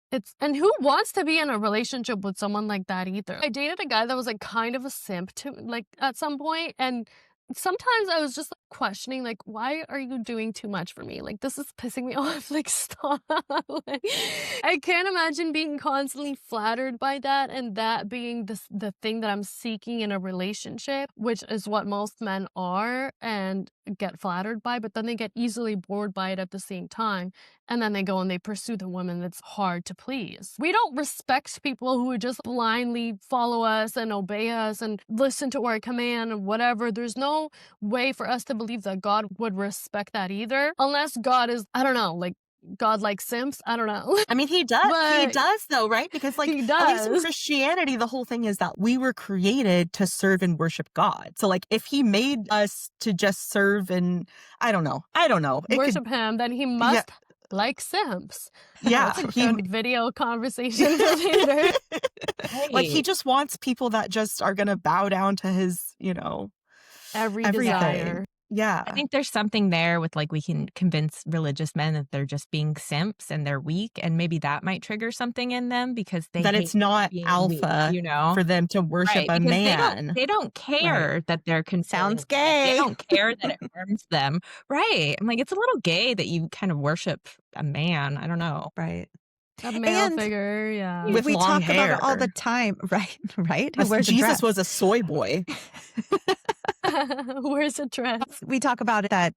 and who wants to be in a relationship with someone like that either? I dated a guy that was like kind of a simp to like at some point, and sometimes I was just like questioning, like, why are you doing too much for me? Like, this is pissing me off. Like, stop. Like, I can't imagine being constantly flattered by that, and that being the thing that I'm seeking in a relationship, which is what most men are and get flattered by, but then they get easily bored by it at the same time. And then they go and they pursue the woman that's hard to please. We don't respect people who just blindly follow us and obey us and listen to our command and whatever. There's no way for us to believe that God would respect that either. Unless God is, I don't know, like God like simps. I don't know. I mean, he does. He But does, though, right? Because, like, he at least in does. Christianity, the whole thing is that we were created to serve and worship God. So, like, if he made us to just serve and I don't know. It could, Worship him, then he yeah, must like simps. yeah. That's a He, good video conversation for later. like, he Right. just wants people that just are going to bow down to his, Every everything. desire. Yeah. I think there's something there with like we can convince religious men that they're just being simps and they're weak, and maybe that might trigger something in them because they That hate it's not being weak, alpha you know? for them to worship Right, a because man. they don't Right. care that they're controlling Sounds women. They gay. don't care that it harms them. Right. I'm like, it's a little gay that you kind of worship a man. I don't know. Right. A male And figure, yeah. With we long talk about it all the hair. time. Right. Right. Who wears a Jesus dress? was a soy boy. Where's the dress? We talk about it that,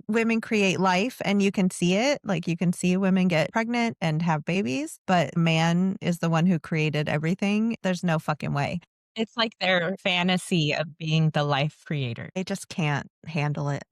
women create life and you can see it. Like you can see women get pregnant and have babies, but man is the one who created everything. There's no fucking way. It's like their fantasy of being the life creator. They just can't handle it.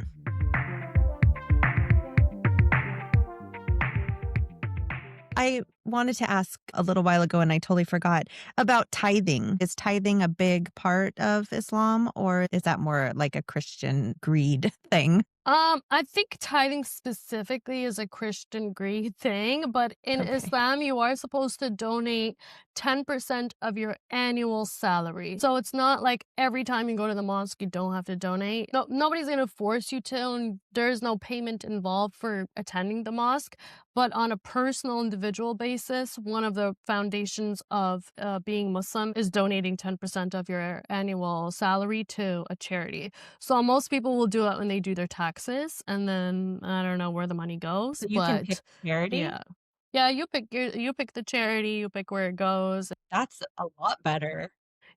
I wanted to ask a little while ago, and I totally forgot about tithing. Is tithing a big part of Islam, or is that more like a Christian greed thing? I think tithing specifically is a Christian greed thing, but in Okay. Islam, you are supposed to donate 10% of your annual salary. So it's not like every time you go to the mosque, you don't have to donate. No, nobody's going to force you to, and there's no payment involved for attending the mosque. But on a personal, individual basis, one of the foundations of being Muslim is donating 10% of your annual salary to a charity. So most people will do it when they do their taxes, and then I don't know where the money goes, So you can pick but charity. yeah. Yeah, you pick the charity, you pick where it goes. That's a lot better.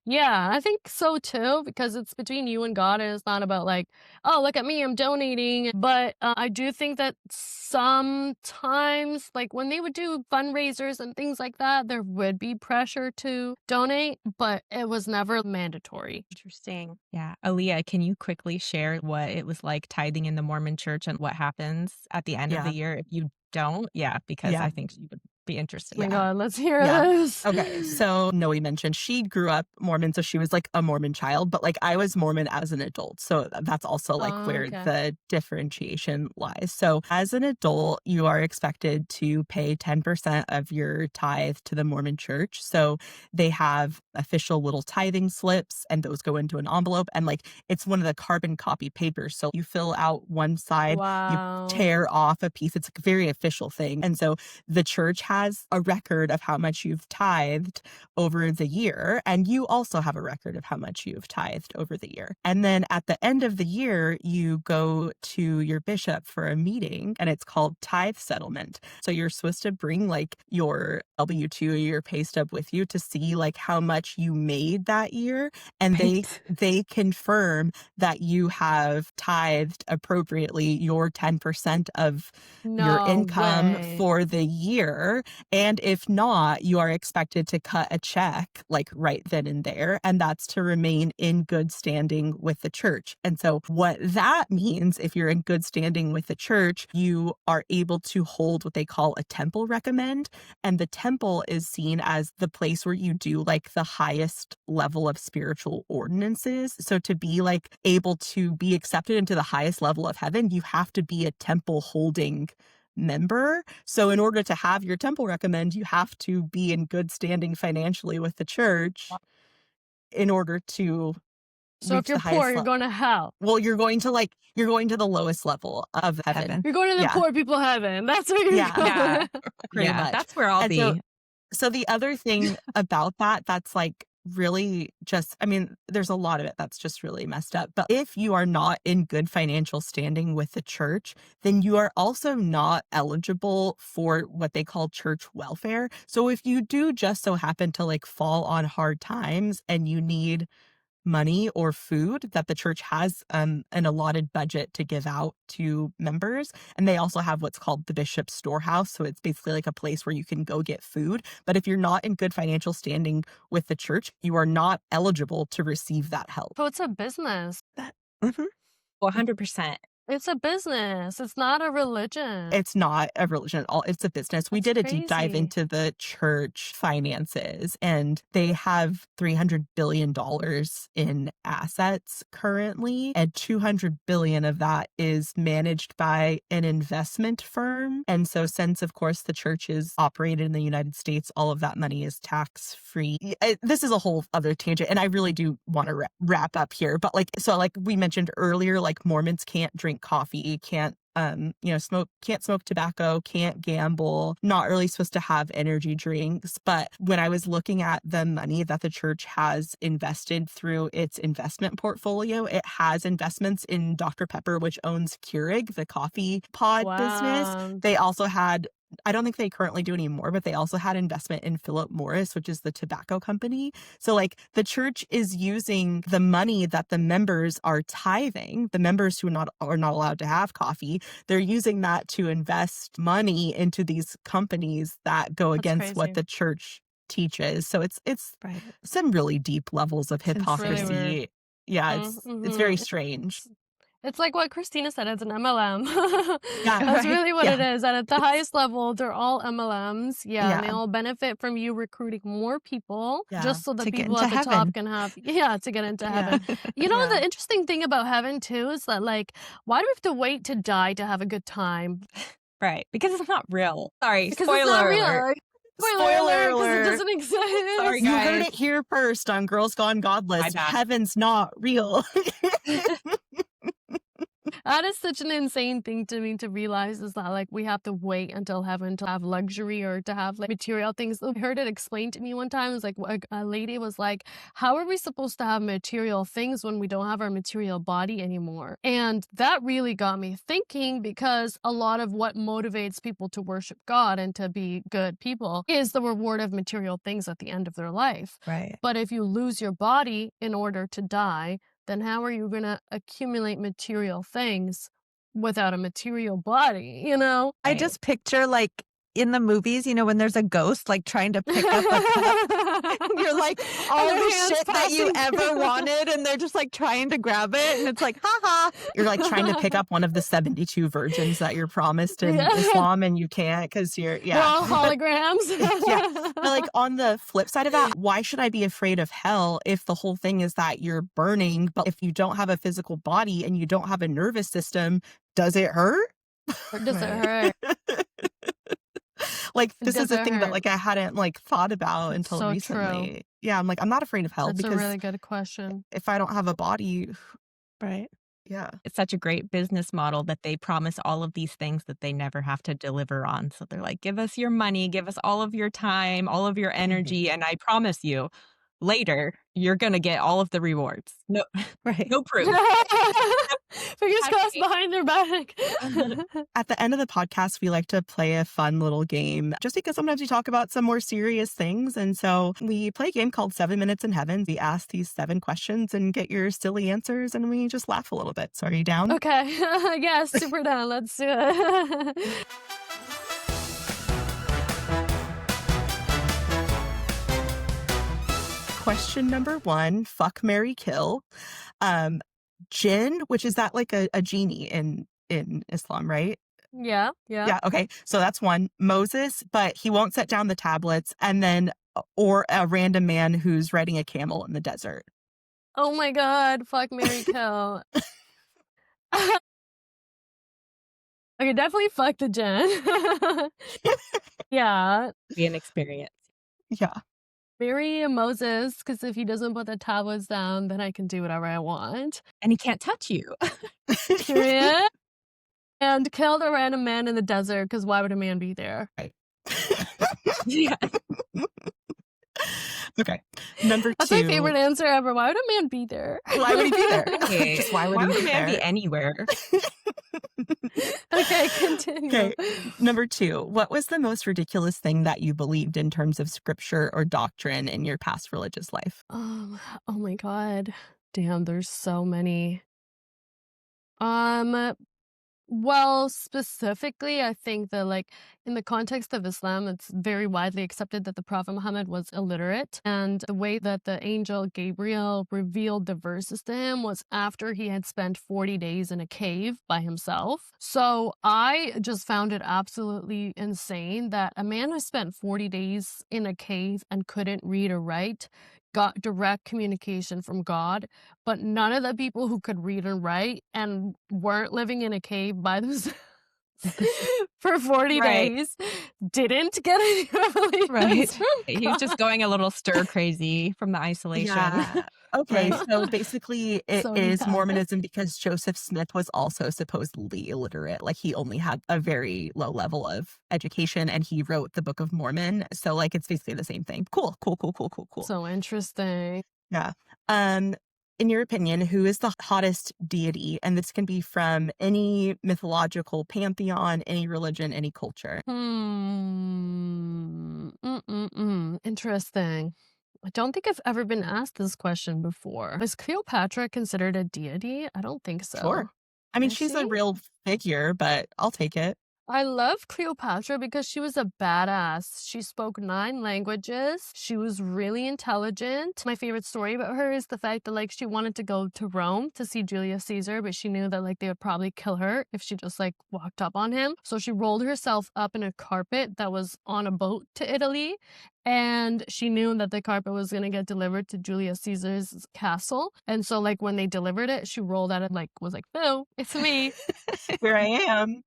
Yeah, I think so too, because it's between you and God, and it's not about like, oh, look at me, I'm donating. But I do think that sometimes, like when they would do fundraisers and things like that, there would be pressure to donate, but it was never mandatory. Interesting. Yeah. Aaliyah, can you quickly share what it was like tithing in the Mormon church and what happens at the end of Yeah. the year if you don't? Yeah, because Yeah. I think she would be interested. Oh my Yeah. God, let's hear Yeah. this. Okay, so Noe mentioned she grew up Mormon, so she was like a Mormon child, but like I was Mormon as an adult. So that's also like Oh, where okay. the differentiation lies. So as an adult, you are expected to pay 10% of your tithe to the Mormon church. So they have official little tithing slips, and those go into an envelope. And like it's one of the carbon copy papers. So you fill out one side, you Wow. tear off a piece. It's a very official thing. And so the church has a record of how much you've tithed over the year, and you also have a record of how much you've tithed over the year. And then at the end of the year, you go to your bishop for a meeting, and it's called tithe settlement. So you're supposed to bring like your W-2 or your pay stub with you to see like how much you made that year, and Right. they confirm that you have tithed appropriately your 10% of your No income way. for the year. And if not, you are expected to cut a check like right then and there. And that's to remain in good standing with the church. And so what that means, if you're in good standing with the church, you are able to hold what they call a temple recommend. And the temple is seen as the place where you do like the highest level of spiritual ordinances. So to be like able to be accepted into the highest level of heaven, you have to be a temple holding member. So in order to have your temple recommend, you have to be in good standing financially with the church in order to So if reach you're the poor, highest you're level. going to hell. Well, you're going to the lowest level of heaven. You're going to the Yeah. poor people heaven. That's where you're Yeah. going. Yeah. Pretty Yeah, much. that's where I'll And be. so the other thing about that's like really just, I mean, there's a lot of it that's just really messed up. But if you are not in good financial standing with the church, then you are also not eligible for what they call church welfare. So if you do just so happen to like fall on hard times and you need money or food, that the church has an allotted budget to give out to members. And they also have what's called the bishop's storehouse. So it's basically like a place where you can go get food. But if you're not in good financial standing with the church, you are not eligible to receive that help. So it's a business. Mhm. 100%. It's a business. It's not a religion. It's not a religion at all. It's a business. We That's did a deep dive crazy. into the church finances, and they have $300 billion in assets currently, and 200 billion of that is managed by an investment firm. And so since, of course, the church is operated in the United States, all of that money is tax free. This is a whole other tangent, and I really do want to wrap up here. But like we mentioned earlier, like Mormons can't drink coffee, can't can't smoke tobacco, can't gamble, not really supposed to have energy drinks. But when I was looking at the money that the church has invested through its investment portfolio, it has investments in Dr. Pepper, which owns Keurig, the coffee pod business. Wow. They also had, I don't think they currently do anymore, but they also had investment in Philip Morris, which is the tobacco company. So like the church is using the money that the members are tithing, the members who are not allowed to have coffee, they're using that to invest money into these companies that go That's against what crazy. the church teaches. So it's Right. some really deep levels of It's insane. Really weird. hypocrisy. Yeah, it's very Mm-hmm. strange. It's like what Christina said, it's an MLM. Yeah. That's Right. really what Yeah. it is. And at the highest level, they're all MLMs. Yeah. And they Yeah. all benefit from you recruiting more people Yeah. just so the To get people into at the top heaven. can have, to get into Yeah. heaven. You know, Yeah. the interesting thing about heaven too is that, like, why do we have to wait to die to have a good time? Right. Because it's not real. Sorry. Because it's Spoiler not real. alert. Like, Spoiler because it alert. doesn't exist. Sorry, You heard guys. it here first on Girls Gone Godless. My bad. Heaven's not real. That is such an insane thing to me to realize, is that like we have to wait until heaven to have luxury or to have like material things. I heard it explained to me one time. It was like a lady was like, how are we supposed to have material things when we don't have our material body anymore? And that really got me thinking, because a lot of what motivates people to worship God and to be good people is the reward of material things at the end of their life. Right. But if you lose your body in order to die, then how are you going to accumulate material things without a material body, you know? I Right. just picture like in the movies, you know, when there's a ghost like trying to pick up a cup, and you're like, all their the hands shit that you passing ever through. wanted, and they're just like trying to grab it, and it's like, haha. You're like trying to pick up one of the 72 virgins that you're promised in Yeah. Islam, and you can't because They're yeah. all holograms. Yeah. But like on the flip side of that, why should I be afraid of hell if the whole thing is that you're burning, but if you don't have a physical body and you don't have a nervous system, does it hurt? Or does it Right. hurt? Like this is Does a it thing that hurt? like I hadn't like thought about It's until so true. recently. Yeah, I'm like, I'm not afraid of hell That's a because really good question. if I don't have a body, Right. yeah. It's such a great business model that they promise all of these things that they never have to deliver on. So they're like, give us your money, give us all of your time, all of your energy, and I promise you, later, you're going to get all of the rewards. No, Right. no proof. Fingers crossed Actually- behind their back. At the end of the podcast, we like to play a fun little game just because sometimes we talk about some more serious things. And so we play a game called 7 Minutes in Heaven. We ask these 7 questions and get your silly answers, and we just laugh a little bit. So are you down? Okay. Yeah, super down. Let's do it. Question number 1, fuck, marry, kill. Jinn, which is that like a genie in Islam, right? Yeah. Yeah, okay. So that's 1. Moses, but he won't set down the tablets, and then or a random man who's riding a camel in the desert. Oh my God. Fuck, marry, kill. Okay, definitely fuck the Jen. Yeah. Be an experience. Yeah. Marry Moses, because if he doesn't put the tablets down, then I can do whatever I want. And he can't touch you. Period. And kill the random man in the desert, because why would a man be there? Right. Yeah. Okay. Number 2. That's my favorite answer ever. Why would a man be there? Why would he be there? Okay. Just why would Why he would be a man there? be anywhere? Okay, continue. Okay. Number 2. What was the most ridiculous thing that you believed in terms of scripture or doctrine in your past religious life? Oh my God. Damn, there's so many. Well, specifically, I think that, like, in the context of Islam, it's very widely accepted that the Prophet Muhammad was illiterate. And the way that the angel Gabriel revealed the verses to him was after he had spent 40 days in a cave by himself. So I just found it absolutely insane that a man who spent 40 days in a cave and couldn't read or write got direct communication from God, but none of the people who could read and write and weren't living in a cave by themselves for 40 Right. days didn't get any revelations Right. from He's God. just going a little stir crazy from the isolation. Yeah. Okay, Right. so basically it So is yeah. Mormonism because Joseph Smith was also supposedly illiterate. Like he only had a very low level of education and he wrote the Book of Mormon. So like it's basically the same thing. Cool. So interesting. Yeah. In your opinion, who is the hottest deity? And this can be from any mythological pantheon, any religion, any culture. Interesting. I don't think I've ever been asked this question before. Is Cleopatra considered a deity? I don't think so. Sure. I mean, Is she's a she? real figure, but I'll take it. I love Cleopatra because she was a badass. She spoke 9 languages. She was really intelligent. My favorite story about her is the fact that like she wanted to go to Rome to see Julius Caesar, but she knew that like they would probably kill her if she just like walked up on him. So she rolled herself up in a carpet that was on a boat to Italy. And she knew that the carpet was going to get delivered to Julius Caesar's castle. And so like when they delivered it, she rolled out and like was like, "Boo, it's me." Here I am.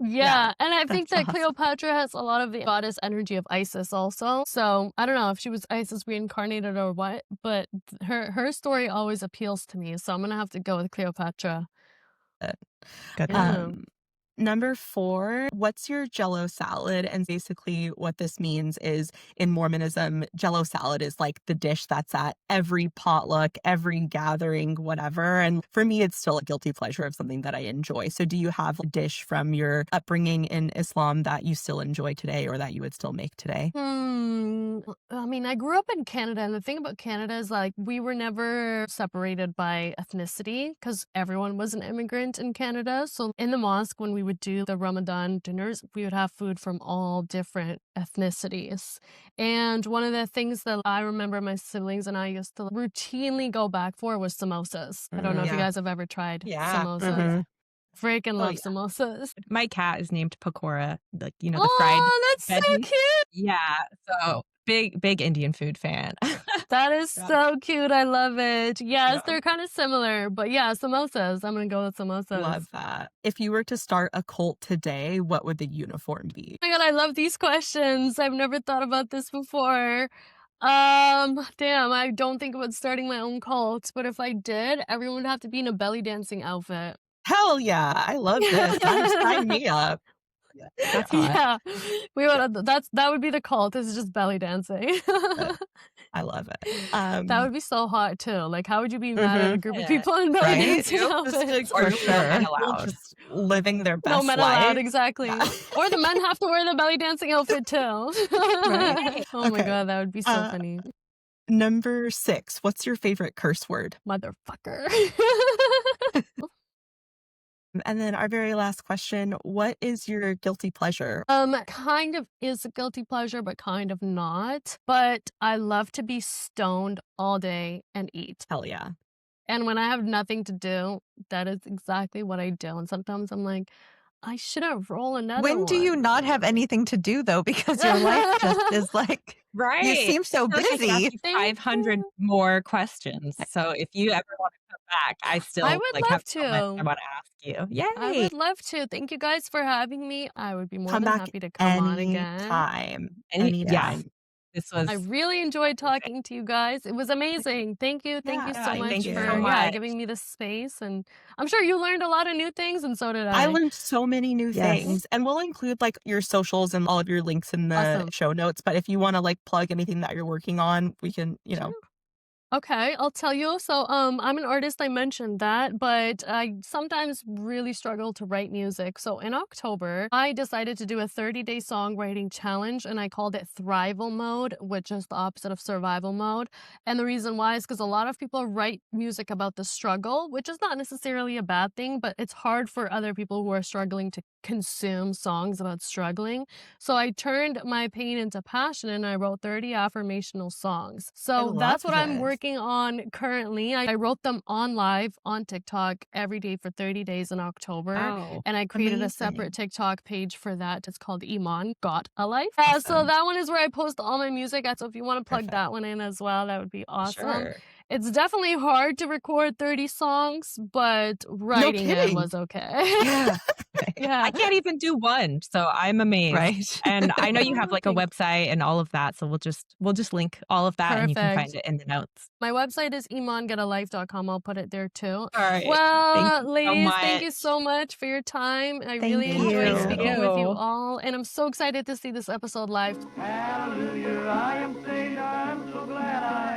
Yeah, and I think that's that awesome. Cleopatra has a lot of the goddess energy of Isis also. So I don't know if she was Isis reincarnated or what, but her story always appeals to me. So I'm gonna have to go with Cleopatra. Good Yeah. one. Number 4, what's your Jello salad? And basically what this means is in Mormonism, Jello salad is like the dish that's at every potluck, every gathering, whatever. And for me, it's still a guilty pleasure of something that I enjoy. So do you have a dish from your upbringing in Islam that you still enjoy today or that you would still make today? I mean, I grew up in Canada, and the thing about Canada is like we were never separated by ethnicity because everyone was an immigrant in Canada. So in the mosque, when we would would do the Ramadan dinners, we would have food from all different ethnicities. And one of the things that I remember my siblings and I used to routinely go back for was samosas. I don't know if you Yeah. guys have ever tried Yeah. samosas. Mhm. Freaking Oh, love yeah. samosas. My cat is named Pakora, like, the fried Oh, that's so veggie. cute. Yeah, so big Indian food fan. That is Yeah. so cute. I love it. Yes, Yeah. they're kind of similar, but yeah, samosas. I'm gonna go with samosas. Love that. If you were to start a cult today, what would the uniform be? Oh my God, I love these questions. I've never thought about this before. Damn, I don't think about starting my own cult, but if I did, everyone would have to be in a belly dancing outfit. Hell yeah, I love this. Sign me up. That's hot. Yeah, we would. That would be the cult. Is just belly dancing. I love it. That would be so hot too. Like, how would you be mad at a group of people in belly Right? dancing Just, outfits? or For no sure. men People allowed. just living their No best men life. allowed, exactly. Yeah. Or the men have to wear the belly dancing outfit too. Right. Oh my Okay. God, that would be so Uh, funny. Number 6, what's your favorite curse word? Motherfucker. And then our very last question, what is your guilty pleasure? Kind of is a guilty pleasure, but kind of not. But I love to be stoned all day and eat. Hell yeah. And when I have nothing to do, that is exactly what I do. And sometimes I'm like, I should have rolled another When do you one. not have anything to do though? Because your life just is like, you Right. seem so I feel like I could ask busy. you Thank 500 you. more questions. So if you ever want to come back, I I still would have love so much I to. want to ask you. I Yay. would love to. Thank you guys for having me. I would be more Come than back happy to come on again. anytime. Yeah, Anytime. this was I really enjoyed amazing. talking to you guys. It was amazing. Thank you. Thank Yeah, you so Yeah, much thank you for so much. giving me this space. And I'm sure you learned a lot of new things, and so did I I. learned so many new Yes. things, and we'll include like your socials and all of your links in the Awesome. show notes. But if you want to like plug anything that you're working on, we can, Sure. Okay, I'll tell you. So, I'm an artist, I mentioned that, but I sometimes really struggle to write music. So in October, I decided to do a 30-day songwriting challenge, and I called it Thrival Mode, which is the opposite of survival mode. And the reason why is because a lot of people write music about the struggle, which is not necessarily a bad thing, but it's hard for other people who are struggling to consume songs about struggling. So I turned my pain into passion, and I wrote 30 affirmational songs. So that's love what I'm this. working on currently. I wrote them on live on TikTok every day for 30 days in October. Oh, And I created a amazing. separate TikTok page for that. It's called Eman Got a Life. So Awesome. that one is where I post all my music. So if you want to plug Perfect. that one in as well, that would be awesome. sure. It's definitely hard to record 30 songs, but writing it kidding. was okay. Yeah. Yeah. I can't even do one, so I'm amazed. Right. And I know you have like a Thanks. website and all of that, so we'll just link all of that and you can find Perfect. it in the notes. My website is emangetalife.com. I'll put it there too. All right. Well, Thank you so ladies, thank you much. so much for your time. I Thank really enjoyed you. speaking with you you. all, and I'm so excited to see this episode live. Hallelujah, I am saved, I'm so glad I